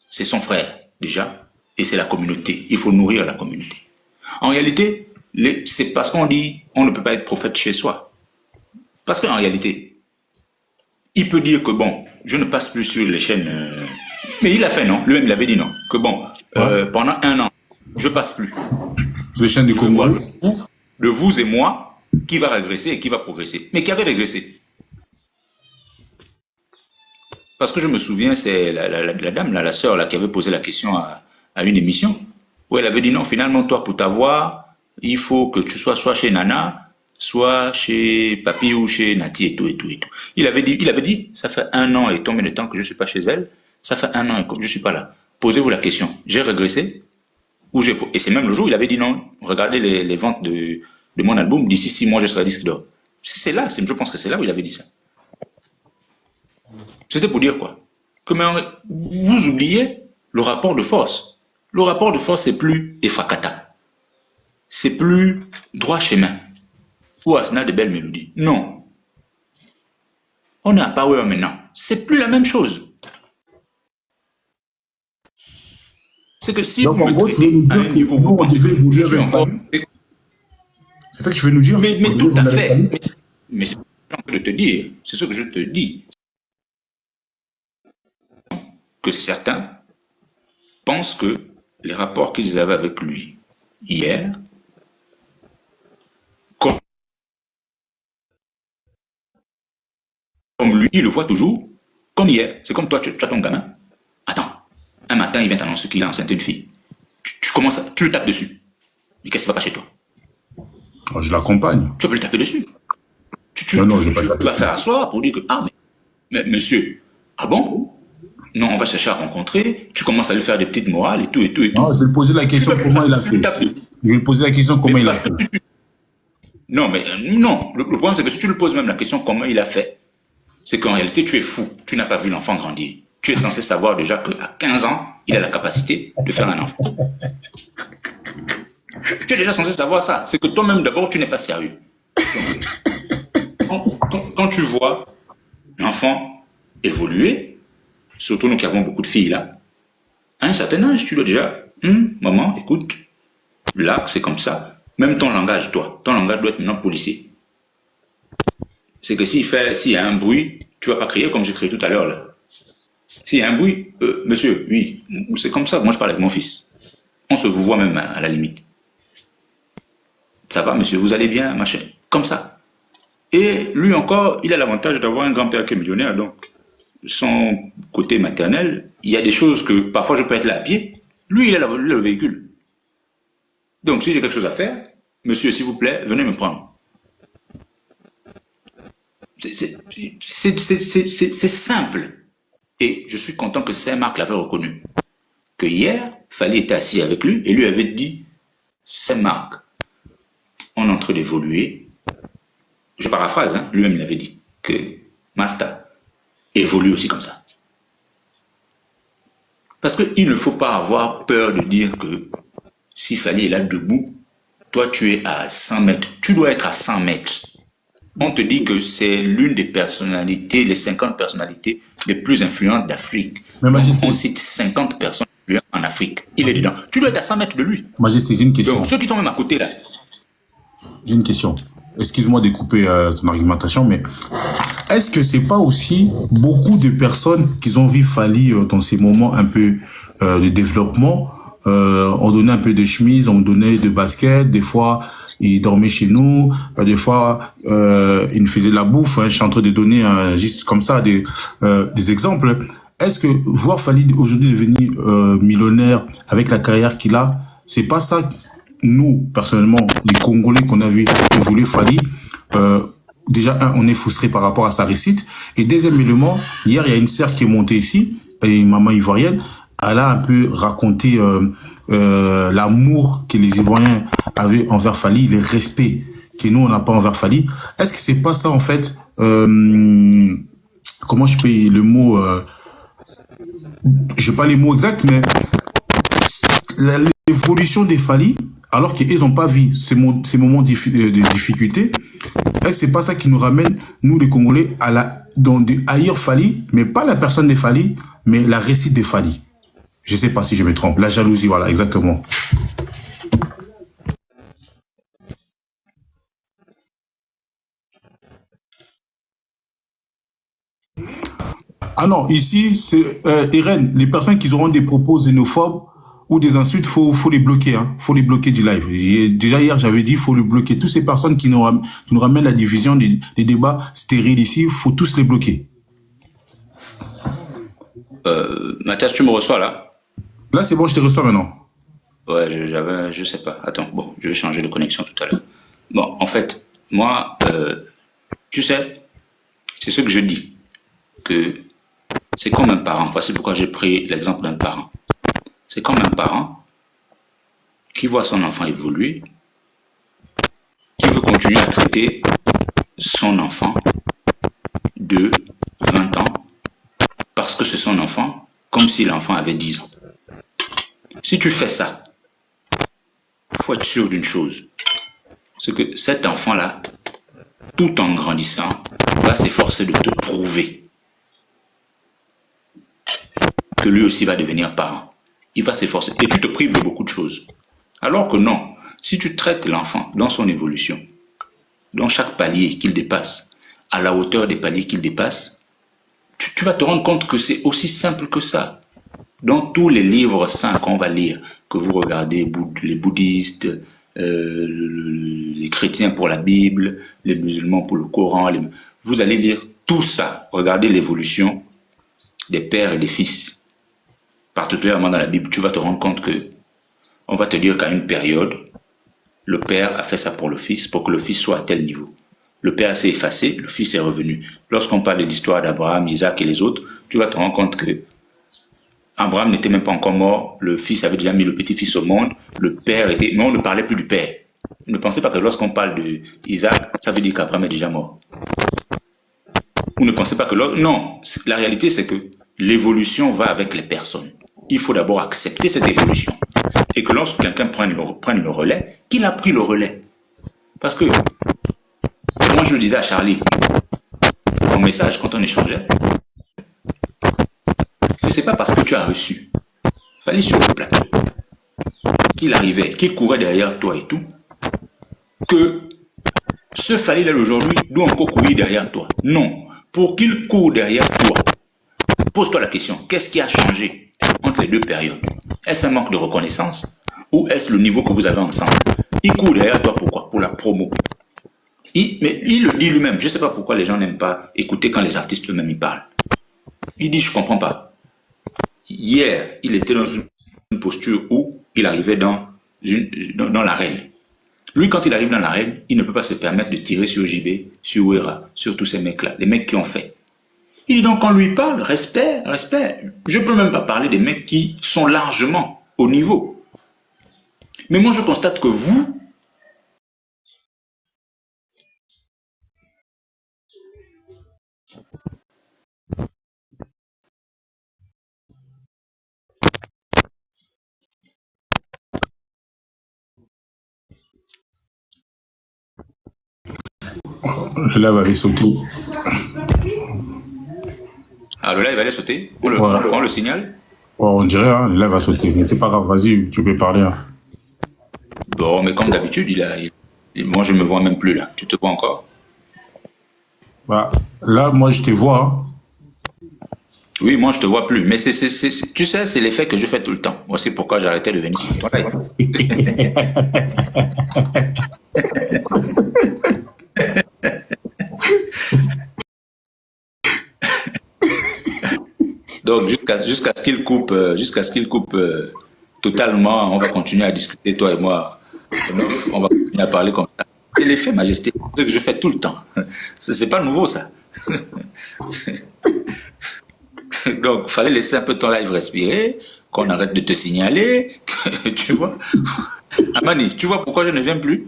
c'est son frère, déjà, et c'est la communauté. Il faut nourrir la communauté. En réalité, c'est parce qu'on dit on ne peut pas être prophète chez soi. Parce qu'en réalité, il peut dire que bon, je ne passe plus sur les chaînes. Mais il a fait non, lui-même il avait dit non. Que bon, pendant 1 an, je passe plus. Sur les chaînes du Congo. De vous et moi, qui va régresser et qui va progresser. Mais qui avait régressé? Parce que je me souviens, c'est la dame, là, la sœur là, qui avait posé la question à une émission, où elle avait dit non, finalement, toi, pour t'avoir, il faut que tu sois soit chez Nana, soit chez Papi ou chez Nati et tout, et tout, et tout. Il avait dit, ça fait 1 an et combien de temps que je ne suis pas chez elle, ça fait 1 an et que je ne suis pas là. Posez-vous la question, j'ai régressé ou j'ai... Et c'est même le jour où il avait dit non, regardez les ventes de mon album, d'ici 6 mois, je serai disque d'or. C'est là, je pense que c'est là où il avait dit ça. C'était pour dire quoi? Que vous oubliez le rapport de force. Le rapport de force, c'est plus effracata. C'est plus droit chemin. Ou Asna de belles mélodies. Non. On est à Power maintenant. C'est plus la même chose. C'est que si donc, vous me traitez à un niveau, vous pensez que je suis encore... C'est ça que tu veux nous dire? Mais tout à fait. Mais c'est ce que je suis en train de te dire. C'est ce que je te dis. Que certains pensent que les rapports qu'ils avaient avec lui hier, comme lui, il le voit toujours, comme hier. C'est comme toi, tu as ton gamin. Attends, un matin, il vient t'annoncer qu'il a enceinte une fille. Tu le tapes dessus. Mais qu'est-ce qui va pas chez toi? Je l'accompagne. Tu vas le taper dessus. Tu vas faire asseoir pour dire que, ah, mais monsieur, ah bon? Non, on va chercher à rencontrer, tu commences à lui faire des petites morales et tout, et tout, et tout. Non, je vais lui poser la question comment il a fait. Je vais lui poser la question comment il a fait. Non, mais non, le problème c'est que si tu lui poses même la question comment il a fait, c'est qu'en réalité tu es fou, tu n'as pas vu l'enfant grandir. Tu es censé savoir déjà qu'à 15 ans, il a la capacité de faire un enfant. Tu es déjà censé savoir ça. C'est que toi-même d'abord tu n'es pas sérieux. Quand tu vois l'enfant évoluer, surtout nous qui avons beaucoup de filles là, à un certain âge, tu dois déjà, maman, écoute, là, c'est comme ça. Même ton langage, ton langage doit être maintenant policier. C'est que s'il y a un bruit, tu vas pas crier comme j'ai crié tout à l'heure là. S'il y a un bruit, monsieur, oui, c'est comme ça. Moi, je parle avec mon fils. On se voit même à la limite. Ça va, monsieur, vous allez bien, machin. Comme ça. Et lui encore, il a l'avantage d'avoir un grand-père qui est millionnaire, donc son côté maternel, il y a des choses que parfois je peux être là à pied. Lui, il a le véhicule. Donc, si j'ai quelque chose à faire, monsieur, s'il vous plaît, venez me prendre. C'est simple. Et je suis content que Saint-Marc l'avait reconnu. Que hier, Fally était assis avec lui et lui avait dit, Saint-Marc, on est en train d'évoluer. Je paraphrase, hein, lui-même il avait dit que Master évolue aussi comme ça. Parce qu'il ne faut pas avoir peur de dire que si Fally est là debout, toi tu es à 100 mètres, tu dois être à 100 mètres. On te dit que c'est l'une des personnalités, les 50 personnalités les plus influentes d'Afrique. On cite 50 personnes influentes en Afrique. Il est dedans. Tu dois être à 100 mètres de lui. Majesté, j'ai une question. Donc ceux qui sont même à côté là. J'ai une question. Excuse-moi de couper ton argumentation, mais est-ce que c'est pas aussi beaucoup de personnes qui ont vu Fally dans ces moments un peu de développement, ont donné un peu de chemise, ont donné de basket, des fois il dormait chez nous. Des fois, il nous faisait de la bouffe. Hein, je suis en train de donner juste comme ça des exemples. Est-ce que voir Fally aujourd'hui devenir millionnaire avec la carrière qu'il a, c'est pas ça, nous, personnellement, les Congolais qu'on a vu évoluer Fally, déjà, on est frustré par rapport à sa réussite. Et deuxième élément, hier, il y a une sœur qui est montée ici, une maman ivoirienne. Elle a un peu raconté l'amour que les Ivoiriens avaient envers Fally, le respect que nous, on n'a pas envers Fally. Est-ce que c'est pas ça, en fait, comment je peux le mot, je n'ai pas les mots exacts, mais l'évolution des Fally, alors qu'ils n'ont pas vu ces moments de difficulté, est-ce que c'est pas ça qui nous ramène, nous les Congolais, dans de haïr Fally, mais pas la personne des Fally, mais la réussite des Fally. Je ne sais pas si je me trompe. La jalousie, voilà, exactement. Ah non, ici, c'est Irène, les personnes qui auront des propos xénophobes ou des insultes, faut les bloquer, hein. Faut les bloquer du live. Déjà hier, j'avais dit, faut les bloquer. Toutes ces personnes qui nous ramènent la division des débats stériles ici, faut tous les bloquer. Mathias, tu me reçois là? Là, c'est bon, je te reçois maintenant. Ouais, je sais pas. Attends, bon, je vais changer de connexion tout à l'heure. Bon, en fait, moi, tu sais, c'est ce que je dis, que c'est comme un parent. Voici pourquoi j'ai pris l'exemple d'un parent. C'est comme un parent qui voit son enfant évoluer, qui veut continuer à traiter son enfant de 20 ans, parce que c'est son enfant, comme si l'enfant avait 10 ans. Si tu fais ça, il faut être sûr d'une chose, c'est que cet enfant-là, tout en grandissant, va s'efforcer de te prouver que lui aussi va devenir parent. Il va s'efforcer et tu te prives de beaucoup de choses. Alors que non, si tu traites l'enfant dans son évolution, dans chaque palier qu'il dépasse, à la hauteur des paliers qu'il dépasse, tu vas te rendre compte que c'est aussi simple que ça. Dans tous les livres saints qu'on va lire, que vous regardez, les bouddhistes, les chrétiens pour la Bible, les musulmans pour le Coran, vous allez lire tout ça. Regardez l'évolution des pères et des fils. Particulièrement dans la Bible, tu vas te rendre compte que on va te dire qu'à une période, le père a fait ça pour le fils, pour que le fils soit à tel niveau. Le père s'est effacé, le fils est revenu. Lorsqu'on parle de l'histoire d'Abraham, Isaac et les autres, tu vas te rendre compte que Abraham n'était même pas encore mort, le fils avait déjà mis le petit-fils au monde, le père était... Mais on ne parlait plus du père. Ne pensez pas que lorsqu'on parle d'Isaac, ça veut dire qu'Abraham est déjà mort. Vous ne pensez pas que... Non, la réalité c'est que l'évolution va avec les personnes. Il faut d'abord accepter cette évolution. Et que lorsque quelqu'un prenne le relais, qu'il a pris le relais. Parce que, moi je le disais à Charlie, en message quand on échangeait, que c'est pas parce que tu as reçu, fallait sur le plateau, qu'il arrivait, qu'il courait derrière toi et tout, que ce Fally là aujourd'hui doit encore courir derrière toi. Non, pour qu'il court derrière toi, pose-toi la question, qu'est-ce qui a changé entre les deux périodes? Est-ce un manque de reconnaissance ou est-ce le niveau que vous avez ensemble? Il court derrière toi pourquoi? Pour la promo. Mais il le dit lui-même, je ne sais pas pourquoi les gens n'aiment pas écouter quand les artistes eux-mêmes y parlent. Il dit, je ne comprends pas. Hier, il était dans une posture où il arrivait dans l'arène. Lui, quand il arrive dans l'arène, il ne peut pas se permettre de tirer sur JB, sur Ouera, sur tous ces mecs-là, les mecs qui ont fait. Il dit donc, quand on lui parle, respect, respect. Je ne peux même pas parler des mecs qui sont largement au niveau. Mais moi, je constate que vous, Le live avait sauté. ah, le live allait sauter, on le signale. On dirait, hein, le live va sauter. Mais c'est pas grave, vas-y, tu peux parler. Hein. Bon, mais comme d'habitude, moi, je me vois même plus là. Tu te vois encore? Bah, là, moi, je te vois. Hein. Oui, moi, je te vois plus. Mais tu sais, c'est l'effet que je fais tout le temps. Voici pourquoi j'ai arrêté de venir sur ton live. Donc, jusqu'à ce qu'il coupe totalement, on va continuer à discuter, toi et moi. On va continuer à parler comme ça. C'est l'effet majesté, ce que je fais tout le temps. C'est pas nouveau, ça. Donc, il fallait laisser un peu ton live respirer, qu'on arrête de te signaler, tu vois. Amani, tu vois pourquoi je ne viens plus?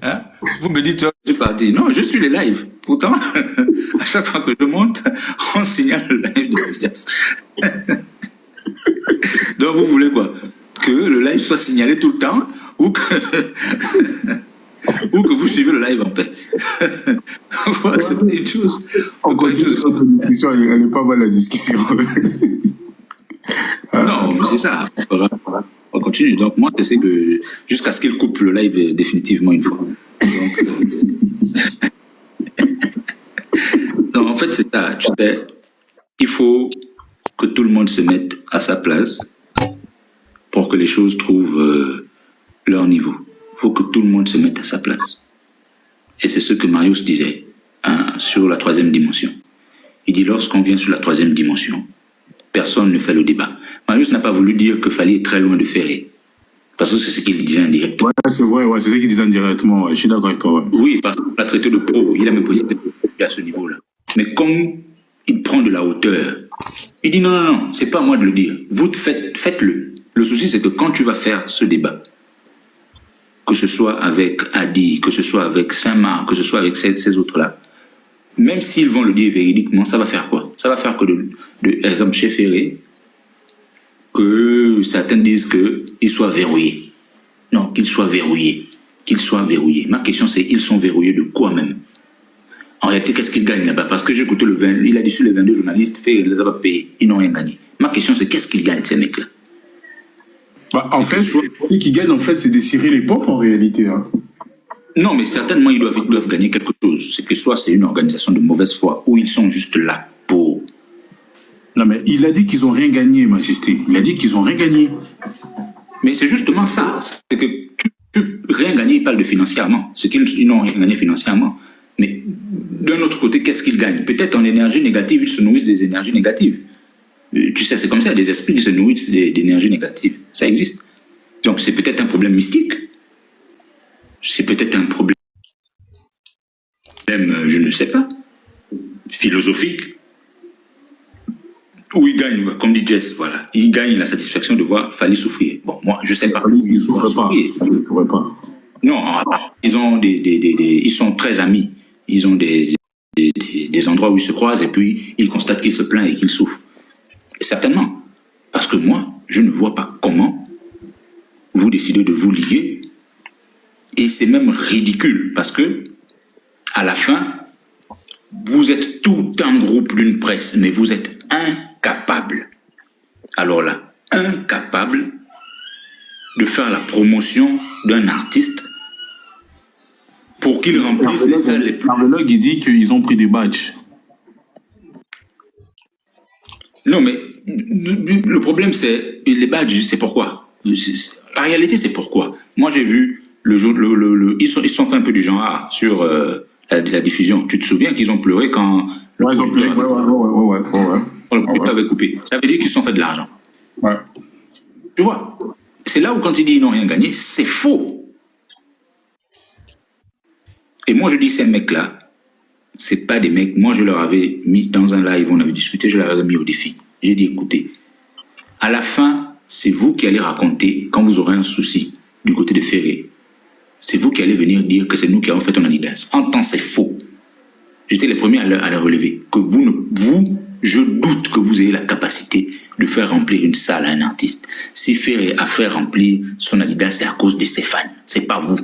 Hein? Vous me dites, tu vois, je suis parti. Non, je suis les lives. Pourtant, à chaque fois que je monte, on signale le live de Mathias. Donc, vous voulez quoi? Que le live soit signalé tout le temps ou que, ou que vous suivez le live en paix. Vous acceptez une chose. On continue notre discussion, elle est pas mal la discussion. Non, mais c'est ça. On continue. Donc, moi, c'est que jusqu'à ce qu'il coupe le live définitivement une fois. Donc, en fait, c'est ça. Tu sais, il faut que tout le monde se mette à sa place pour que les choses trouvent leur niveau. Il faut que tout le monde se mette à sa place. Et c'est ce que Marius disait hein, sur la troisième dimension. Il dit, lorsqu'on vient sur la troisième dimension, personne ne fait le débat. Marius n'a pas voulu dire que Fally est très loin de Ferré. Parce que c'est ce qu'il disait indirectement. Ouais, c'est vrai, ouais, c'est ce qu'il disait indirectement. Ouais. Je suis d'accord avec toi. Ouais. Oui, parce qu'il l'a traité de pro. Il a même possibilité de à ce niveau-là. Mais comme il prend de la hauteur, il dit non, non, non, c'est pas à moi de le dire. Vous faites-le. Le souci, c'est que quand tu vas faire ce débat, que ce soit avec Adi, que ce soit avec Saint-Marc, que ce soit avec ces autres-là, même s'ils vont le dire véridiquement, ça va faire quoi? Ça va faire que, exemple, chez Ferré, que certains disent qu'il soit verrouillé. Non, qu'il soit verrouillé. Qu'il soit verrouillé. Ma question, c'est, ils sont verrouillés de quoi même? En réalité, qu'est-ce qu'ils gagnent là-bas? Parce que j'ai écouté il a dit sur les 22 journalistes, Ferré ne les a pas payés. Ils n'ont rien gagné. Ma question, c'est qu'est-ce qu'ils gagnent, ces mecs-là? Bah, en fait, ce qui gagne, en fait, c'est de cirer les pompes, en réalité. Hein. Non, mais certainement, ils doivent gagner quelque chose. C'est que soit c'est une organisation de mauvaise foi, ou ils sont juste là pour... Non, mais il a dit qu'ils n'ont rien gagné, Majesté. Il a dit qu'ils n'ont rien gagné. Mais c'est justement ça. C'est que rien gagné, ils parlent de financièrement. C'est qu'ils n'ont rien gagné financièrement. Mais d'un autre côté, qu'est-ce qu'ils gagnent? Peut-être en énergie négative, ils se nourrissent des énergies négatives. Tu sais, c'est comme ça, des esprits qui se nourrissent d'énergie négative. Ça existe. Donc, c'est peut-être un problème mystique. C'est peut-être un problème, je ne sais pas, philosophique. Où ils gagnent, comme dit Jess, voilà. Ils gagnent la satisfaction de voir Fally souffrir. Bon, moi, je ne sais pas. Il ne souffre pas. Il ne souffre pas. Non, ils ont ils sont très amis. Ils ont des endroits où ils se croisent et puis ils constatent qu'il se plaint et qu'il souffre. Et certainement. Parce que moi, je ne vois pas comment vous décidez de vous liguer. Et c'est même ridicule parce que, à la fin, vous êtes tout un groupe d'une presse, mais vous êtes incapable. Alors là, incapable de faire la promotion d'un artiste pour qu'il remplisse les salles les plus... L'archéologue, il dit qu'ils ont pris des badges. Non, mais le problème, c'est les badges, c'est pourquoi. La réalité, c'est pourquoi. Moi, j'ai vu ils sont fait un peu du genre sur la diffusion. Tu te souviens qu'ils ont pleuré quand Ouais, ils ont pleuré. le producteur avait coupé. Ça veut dire qu'ils se sont fait de l'argent. Ouais. Tu vois? C'est là où quand il dit ils n'ont rien gagné, c'est faux. Et moi, je dis ces mecs-là, c'est pas des mecs. Moi, je leur avais mis dans un live, on avait discuté, je leur avais mis au défi. J'ai dit, écoutez, à la fin, c'est vous qui allez raconter quand vous aurez un souci du côté de Ferré. C'est vous qui allez venir dire que c'est nous qui avons fait ton Adidas. En temps, c'est faux. J'étais les premiers à le relever. Que je doute que vous ayez la capacité de faire remplir une salle à un artiste. Si Ferré a fait remplir son Adidas, c'est à cause de ses fans. C'est pas vous.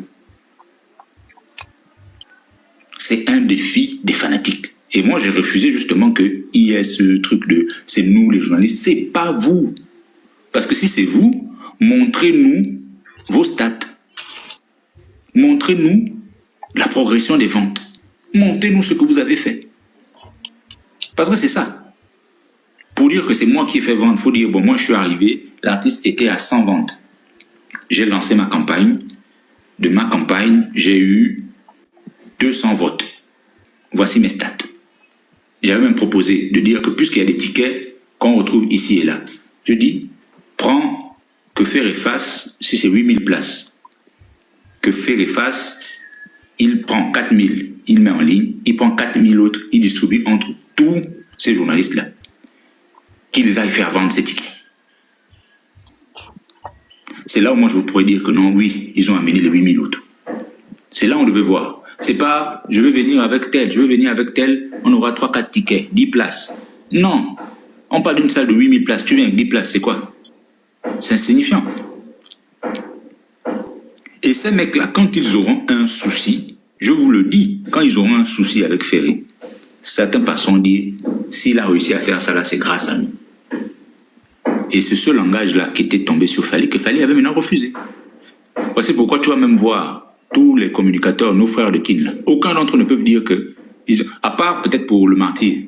C'est un défi des fanatiques. Et moi, j'ai refusé justement qu'il y ait ce truc de c'est nous les journalistes. C'est pas vous. Parce que si c'est vous, montrez-nous vos stats. Montrez-nous la progression des ventes. Montrez-nous ce que vous avez fait. Parce que c'est ça. Pour dire que c'est moi qui ai fait vendre, il faut dire, bon, moi je suis arrivé, l'artiste était à 100 ventes. J'ai lancé ma campagne. De ma campagne, j'ai eu 200 votes. Voici mes stats. J'avais même proposé de dire que puisqu'il y a des tickets qu'on retrouve ici et là, je dis, prends que faire et face, si c'est 8000 places, que faire et face, il prend 4000, il met en ligne, il prend 4000 autres, il distribue entre tous ces journalistes-là. Qu'ils aillent faire vendre ces tickets. C'est là où moi je pourrais dire que non, oui, ils ont amené les 8000 autres. C'est là où on devait voir. C'est pas, je vais venir avec tel, on aura 3-4 tickets, 10 places. Non, on parle d'une salle de 8000 places, tu viens avec 10 places, c'est quoi? C'est insignifiant. Et ces mecs-là, quand ils auront un souci, je vous le dis, quand ils auront un souci avec Ferry, certains passeront dire, s'il a réussi à faire ça là, c'est grâce à nous. Et c'est ce langage-là qui était tombé sur Fally, que Fally avait maintenant refusé. Voici pourquoi tu vas même voir tous les communicateurs, nos frères de Kin, aucun d'entre eux ne peuvent dire que, à part peut-être pour le martyr,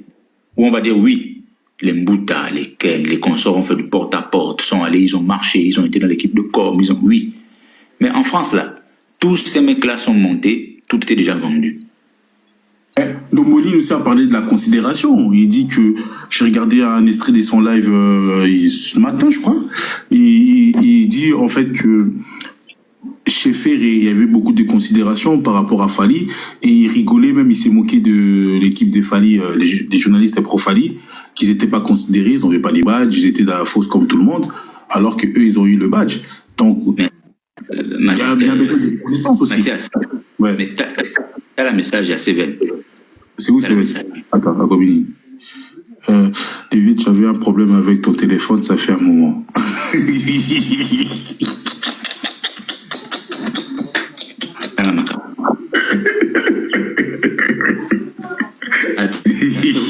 où on va dire oui, les Mbouta, les Ken, les consorts ont fait du porte-à-porte, sont allés, ils ont marché, ils ont été dans l'équipe de com, ils ont, oui. Mais en France, là, tous ces mecs-là sont montés, tout était déjà vendu. Ndomboli aussi a parlé de la considération. Il dit que, j'ai regardé un extrait de son live ce matin, je crois, il dit en fait que chez Ferry, il y avait beaucoup de considération par rapport à Fally, et il rigolait même, il s'est moqué de l'équipe de Fally, des journalistes pro-Fally, qu'ils n'étaient pas considérés, ils n'avaient pas les badges, ils étaient dans la fosse comme tout le monde, alors qu'eux, ils ont eu le badge. Donc, il y a bien besoin de connaissance aussi. Mathias, ouais. Mais t'as le message, il y a Seven. C'est où Seven? Attends, à Comini. David, j'avais un problème avec ton téléphone, ça fait un moment.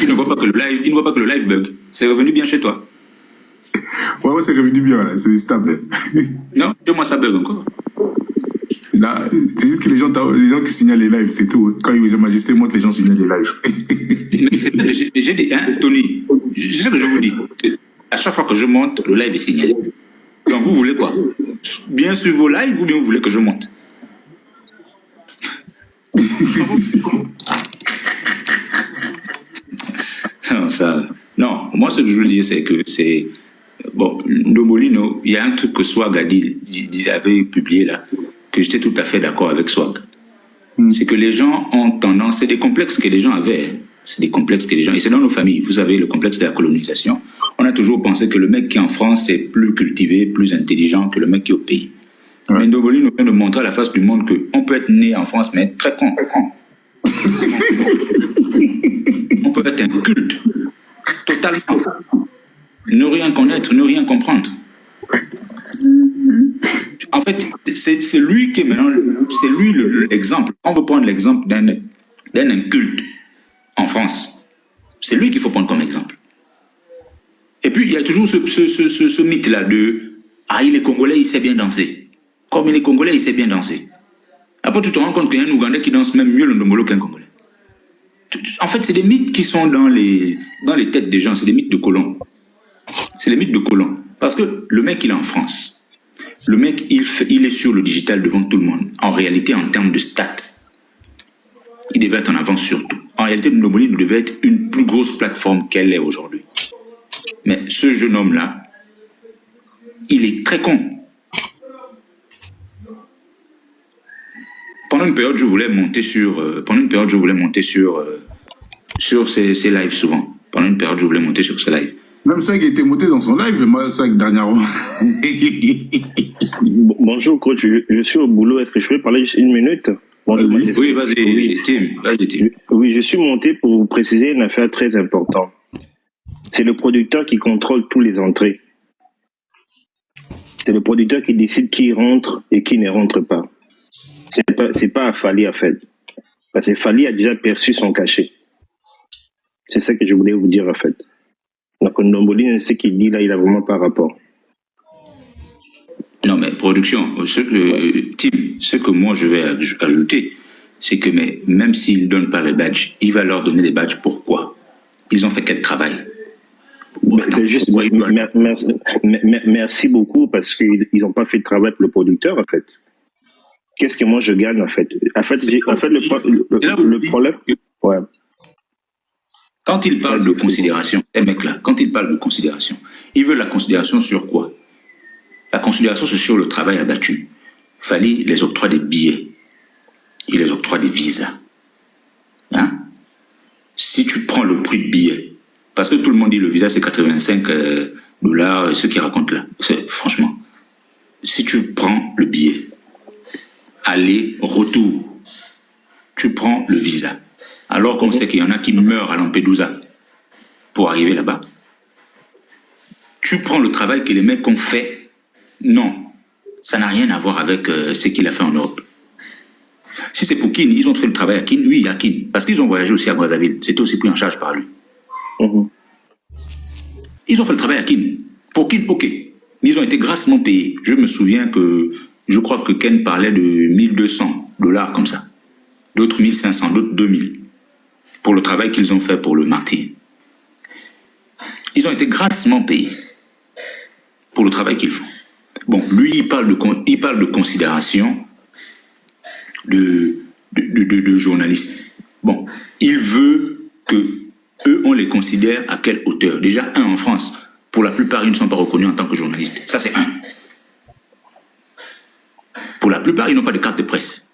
Il ne voit pas que le live bug. C'est revenu bien chez toi. Ouais, c'est revenu bien, là. C'est stable. Non, chez moi ça bug encore. Là, c'est juste que les gens qui signalent les lives, c'est tout. Quand Your Majesté monte, les gens signalent les lives. J'ai dit, hein, Tony, c'est ce que je vous dis. À chaque fois que je monte, le live est signalé. Donc vous voulez quoi? Bien sur vos lives ou bien vous voulez que je monte? Non, moi ce que je veux dire, c'est que c'est... Bon, Ndombolino, il y a un truc que Swag a dit, il avait publié là, que j'étais tout à fait d'accord avec Swag. C'est que les gens ont tendance, c'est des complexes que les gens avaient, c'est des complexes que les gens, et c'est dans nos familles, vous savez, le complexe de la colonisation, on a toujours pensé que le mec qui est en France est plus cultivé, plus intelligent que le mec qui est au pays. Ouais. Mais Ndombolino vient de montrer à la face du monde qu'on peut être né en France, mais être très con. On peut être inculte, totalement. Ne rien connaître, ne rien comprendre. En fait, c'est lui qui est maintenant, c'est lui l'exemple. On veut prendre l'exemple d'un inculte en France. C'est lui qu'il faut prendre comme exemple. Et puis, il y a toujours ce mythe-là de « Ah, il est Congolais, il sait bien danser. » Comme il est Congolais, il sait bien danser. Après, tu te rends compte qu'il y a un Ougandais qui danse même mieux le Ndombolo qu'un Congolais. En fait, c'est des mythes qui sont dans les têtes des gens. C'est des mythes de colons. C'est des mythes de colons. Parce que le mec, il est en France. Le mec, il est sur le digital devant tout le monde. En réalité, en termes de stats, il devait être en avance sur tout. En réalité, Ndombolo devait être une plus grosse plateforme qu'elle est aujourd'hui. Mais ce jeune homme-là, il est très con. Pendant une période, je voulais monter sur ces lives souvent. Pendant une période, je voulais monter sur ces lives. Même ça qui était monté dans son live, moi, ça dernièrement. Bonjour, coach. Je suis au boulot. Est-ce que je peux parler juste une minute? Bonjour, oui, vas-y, Tim. Vas-y, Tim. Oui, je suis monté pour vous préciser une affaire très importante. C'est le producteur qui contrôle tous les entrées. C'est le producteur qui décide qui rentre et qui ne rentre pas. C'est pas à Fally, en fait. Parce que Fally a déjà perçu son cachet. C'est ça que je voulais vous dire, en fait. Donc, Ndombolo, ce qu'il dit là, il n'a vraiment pas rapport. Non, mais production, Tim, ce que moi je vais ajouter, c'est que même s'il ne donne pas les badges, il va leur donner les badges. Pourquoi? Ils ont fait quel travail? C'est juste, merci beaucoup parce qu'ils n'ont pas fait de travail pour le producteur, en fait. Qu'est-ce que moi je gagne, en fait? Le problème... Ouais. Quand ils parlent de considération, ces mecs-là, quand ils parlent de considération, ils veulent la considération sur quoi? La considération, c'est sur le travail abattu. Fallait les octrois des billets. Il les octroie des visas. Hein? Si tu prends le prix de billet, parce que tout le monde dit le visa c'est 85 $, ceux qui racontent là, franchement, si tu prends le billet, aller, retour, tu prends le visa, alors qu'on sait qu'il y en a qui meurent à Lampedusa pour arriver là-bas, tu prends le travail que les mecs ont fait, non, ça n'a rien à voir avec ce qu'il a fait en Europe. Si c'est pour Kin, ils ont fait le travail à Kin, oui, à Kin, parce qu'ils ont voyagé aussi à Brazzaville, c'était aussi pris en charge par lui. Ils ont fait le travail à Kin. Pour Kin, ok. Mais ils ont été grassement payés. Je me souviens que, je crois que Ken parlait de 1200 $ comme ça. D'autres 1500, d'autres 2000. Pour le travail qu'ils ont fait pour le martyr. Ils ont été grassement payés. Pour le travail qu'ils font. Bon, lui, il parle de considération de journalistes. Bon, il veut que eux, on les considère à quelle hauteur? Déjà, en France, pour la plupart, ils ne sont pas reconnus en tant que journalistes. Ça, c'est un. Pour la plupart, ils n'ont pas de carte de presse.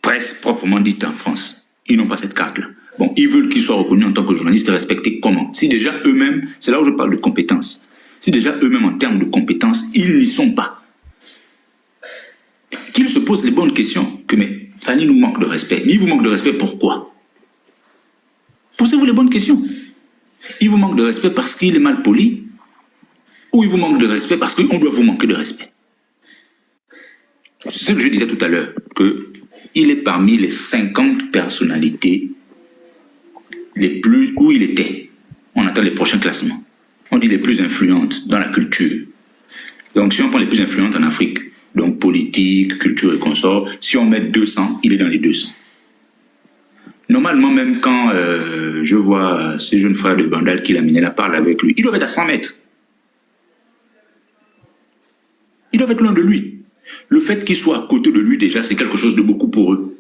Presse proprement dite en France. Ils n'ont pas cette carte-là. Bon, ils veulent qu'ils soient reconnus en tant que journalistes et respectés comment? Si déjà eux-mêmes, c'est là où je parle de compétences. Si déjà eux-mêmes, en termes de compétences, ils n'y sont pas. Qu'ils se posent les bonnes questions, que mais Fanny nous manque de respect. Mais il vous manque de respect pourquoi? Posez-vous les bonnes questions. Il vous manque de respect parce qu'il est mal poli, ou il vous manque de respect parce qu'on doit vous manquer de respect. C'est ce que je disais tout à l'heure, qu'il est parmi les 50 personnalités les plus, où il était. On attend les prochains classements. On dit les plus influentes dans la culture. Donc si on prend les plus influentes en Afrique, donc politique, culture et consorts, si on met 200, il est dans les 200. Normalement, même quand je vois ce jeune frère de Bandal qui l'a mené la parle avec lui, ils doivent être à 100 mètres. Ils doivent être loin de lui. Le fait qu'il soit à côté de lui, déjà, c'est quelque chose de beaucoup pour eux.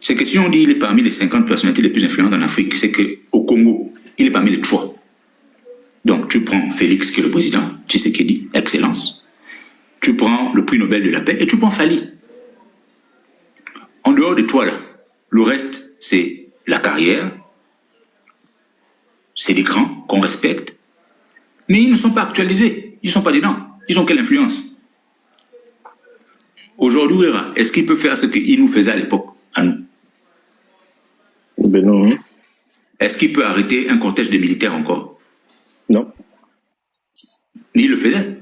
C'est que si on dit qu'il est parmi les 50 personnalités les plus influentes en Afrique, c'est qu'au Congo, il est parmi les 3. Donc, tu prends Félix, qui est le président, Tshisekedi, excellence. Tu prends le prix Nobel de la paix et tu prends Fali. En dehors de toi, là, le reste, c'est la carrière, c'est les grands qu'on respecte, mais ils ne sont pas actualisés, ils ne sont pas dedans. Ils ont quelle influence? Aujourd'hui, est-ce qu'il peut faire ce qu'il nous faisait à l'époque, à nous? Ben non. Est-ce qu'il peut arrêter un cortège de militaires encore? Non. Mais il le faisait.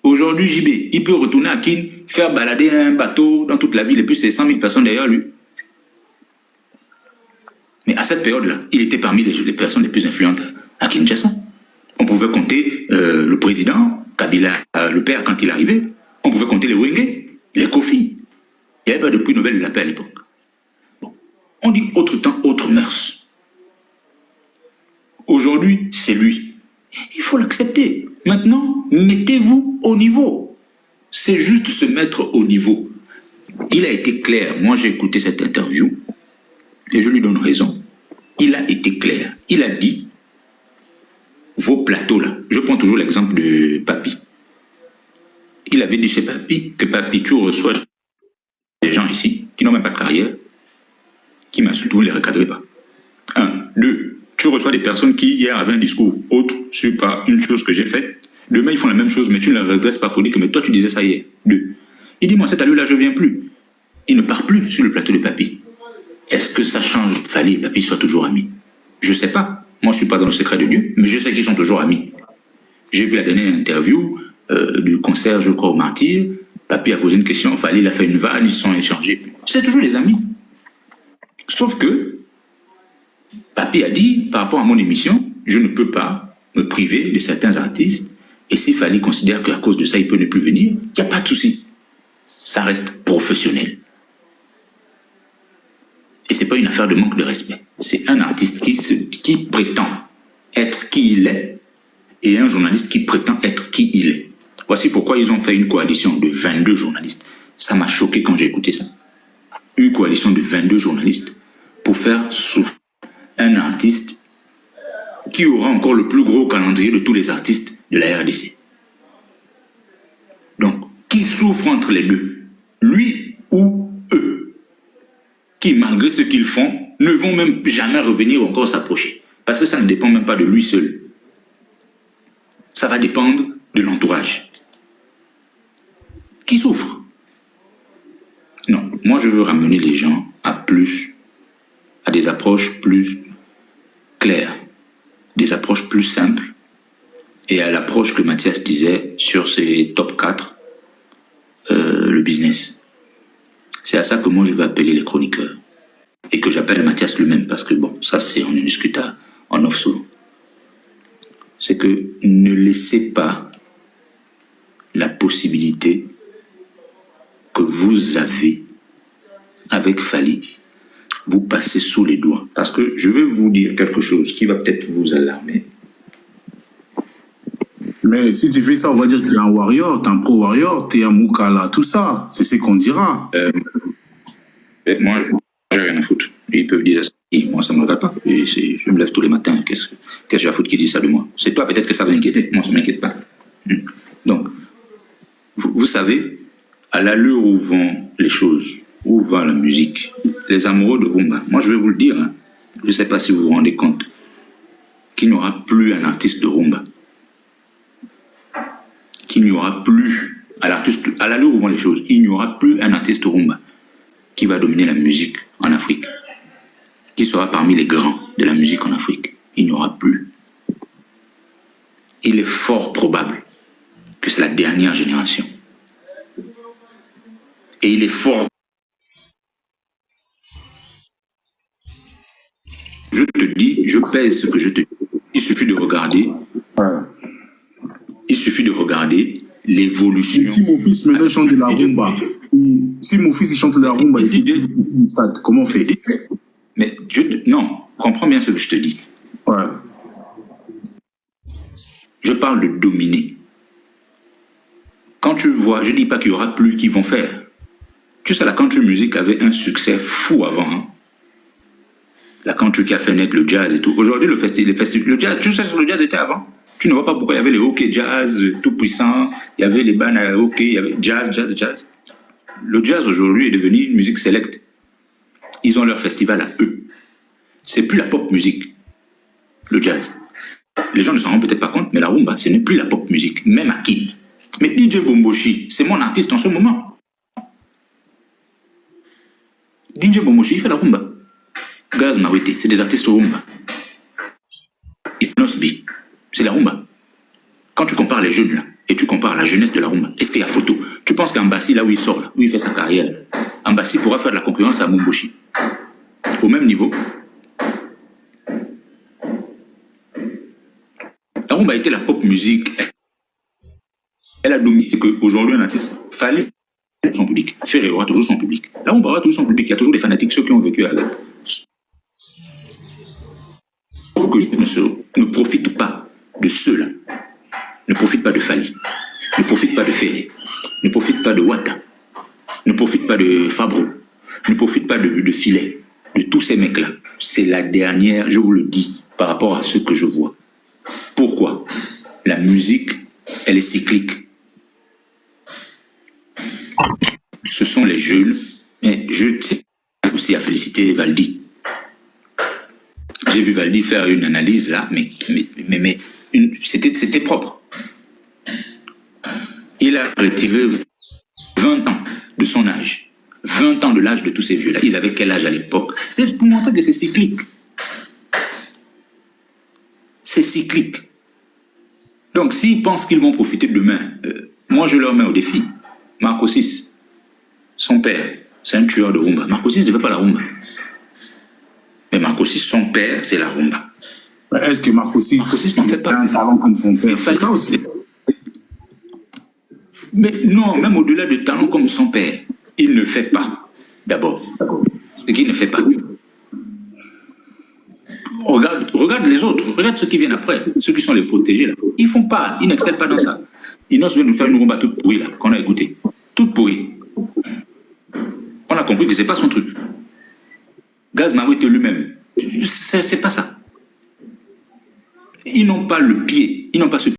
Aujourd'hui, JB, il peut retourner à Kin, faire balader un bateau dans toute la ville, et puis c'est 100 000 personnes derrière lui. Mais à cette période-là, il était parmi les personnes les plus influentes à Kinshasa. On pouvait compter le président, Kabila, le père, quand il arrivait. On pouvait compter les Wenge, les Kofi. Il n'y avait pas de prix Nobel de la paix à l'époque. Bon. On dit autre temps, autre mœurs. Aujourd'hui, c'est lui. Il faut l'accepter. Maintenant, mettez-vous au niveau. C'est juste se mettre au niveau. Il a été clair. Moi, j'ai écouté cette interview et je lui donne raison. Il a été clair. Il a dit, vos plateaux-là, je prends toujours l'exemple de Papi. Il avait dit chez Papi que Papi, tu reçois des gens ici qui n'ont même pas de carrière, qui m'insultent, vous ne les recadrez pas. 1. 2. Tu reçois des personnes qui, hier, avaient un discours autre sur pas une chose que j'ai faite. Demain, ils font la même chose, mais tu ne les redresses pas pour dire que mais toi, tu disais ça hier. 2. Il dit, moi, cette allure-là, je ne viens plus. Il ne part plus sur le plateau de Papi. Est-ce que ça change Fali et Papi soient toujours amis? Je ne sais pas. Moi, je ne suis pas dans le secret de Dieu, mais je sais qu'ils sont toujours amis. J'ai vu la dernière interview du concert, je crois, au Martyr. Papi a posé une question, Fali, il a fait une vanne, ils se sont échangés. C'est toujours des amis. Sauf que Papi a dit, par rapport à mon émission, je ne peux pas me priver de certains artistes, et si Fali considère qu'à cause de ça, il peut ne plus venir, il n'y a pas de souci. Ça reste professionnel. Et ce n'est pas une affaire de manque de respect. C'est un artiste qui prétend être qui il est et un journaliste qui prétend être qui il est. Voici pourquoi ils ont fait une coalition de 22 journalistes. Ça m'a choqué quand j'ai écouté ça. Une coalition de 22 journalistes pour faire souffrir un artiste qui aura encore le plus gros calendrier de tous les artistes de la RDC. Donc, qui souffre entre les deux? Lui ou eux? Qui, malgré ce qu'ils font, ne vont même jamais revenir encore s'approcher. Parce que ça ne dépend même pas de lui seul. Ça va dépendre de l'entourage. Qui souffre? Non, moi je veux ramener les gens à des approches plus claires, des approches plus simples, et à l'approche que Mathias disait sur ses top 4, le business. C'est à ça que moi je veux appeler les chroniqueurs. Et que j'appelle Mathias lui-même, parce que bon, ça c'est, on en discute en off souvent. C'est que ne laissez pas la possibilité que vous avez avec Fally vous passer sous les doigts. Parce que je vais vous dire quelque chose qui va peut-être vous alarmer. Mais si tu fais ça, on va dire que tu es un warrior, tu es un pro-warrior, tu es un Moukala, tout ça. C'est ce qu'on dira. Moi, j'ai rien à foutre. Ils peuvent dire ça. Et moi, ça ne me regarde pas. Et je me lève tous les matins. Qu'est-ce que j'ai à foutre qui dit ça de moi? C'est toi, peut-être que ça va inquiéter. Moi, ça ne m'inquiète pas. Donc, vous savez, à l'allure où vont les choses, où va la musique, les amoureux de rumba, moi, je vais vous le dire, hein, je ne sais pas si vous vous rendez compte qu'il n'y aura plus un artiste de rumba. Qu'il n'y aura plus, à l'allure où vont les choses, il n'y aura plus un artiste rumba qui va dominer la musique en Afrique, qui sera parmi les grands de la musique en Afrique. Il n'y aura plus. Il est fort probable que c'est la dernière génération. Et il est fort. Je te dis, je pèse ce que je te dis. Il suffit de regarder. Il suffit de regarder l'évolution. Si mon fils maintenant chante de la rumba, si mon fils il chante de la rumba, il fait du stade, comment on fait? Mais non, comprends bien ce que je te dis. Ouais. Je parle de dominer. Quand tu vois, je ne dis pas qu'il y aura plus qui vont faire. Tu sais, la country music avait un succès fou avant. Hein? La country qui a fait naître le jazz et tout. Aujourd'hui, le jazz, tu sais ce que le jazz était avant? Tu ne vois pas pourquoi il y avait les hockey jazz tout puissants, il y avait les bands à hockey, il y avait jazz. Le jazz aujourd'hui est devenu une musique select. Ils ont leur festival à eux. C'est plus la pop musique, le jazz. Les gens ne s'en rendent peut-être pas compte, mais la rumba, ce n'est plus la pop musique, même à Kin. Mais DJ Bomboshi, c'est mon artiste en ce moment. DJ Bomboshi, il fait la rumba. Gaz Mawete, c'est des artistes rumba. Hypnosby, c'est la rumba. Quand tu compares les jeunes là, et tu compares la jeunesse de la rumba, est-ce qu'il y a photo? Tu penses qu'Ambassi, là où il sort, là, où il fait sa carrière, Ambassi pourra faire de la concurrence à Mumboshi. Au même niveau. La rumba a été la pop musique. Elle a dominé. C'est qu'aujourd'hui, un artiste, Fally son public. Ferré aura toujours son public. La rumba aura toujours son public. Il y a toujours des fanatiques, ceux qui ont vécu avec. Sauf que ne profite pas de ceux-là. Ne profite pas de Fally. Ne profite pas de Ferré. Ne profite pas de Wata. Ne profite pas de Fabro. Ne profite pas de Filet. De tous ces mecs-là. C'est la dernière, je vous le dis, par rapport à ce que je vois. Pourquoi? La musique, elle est cyclique. Ce sont les jeunes, mais je tiens aussi à féliciter Valdi. J'ai vu Valdi faire une analyse là, mais c'était propre. Il a retiré 20 ans de son âge. 20 ans de l'âge de tous ces vieux-là. Ils avaient quel âge à l'époque? C'est pour montrer que c'est cyclique. C'est cyclique. Donc, s'ils pensent qu'ils vont profiter de demain, moi, je leur mets au défi. Marco VI, son père, c'est un tueur de rumba. Marco VI ne fait pas la rumba. Mais Marco VI, son père, c'est la rumba. Est-ce que Marco VI n'en fait pas un talent comme son père? C'est ça aussi. Mais non, même au-delà de talent comme son père, il ne fait pas. D'abord, ce qu'il ne fait pas. regarde les autres, regarde ceux qui viennent après, ceux qui sont les protégés là. Ils font pas, ils n'excellent pas dans ça. Inos vient nous faire une rumba toute pourrie là, qu'on a écouté. Toute pourrie. On a compris que c'est pas son truc. Gaz Mawete lui-même, c'est pas ça. Ils n'ont pas le pied, ils n'ont pas ce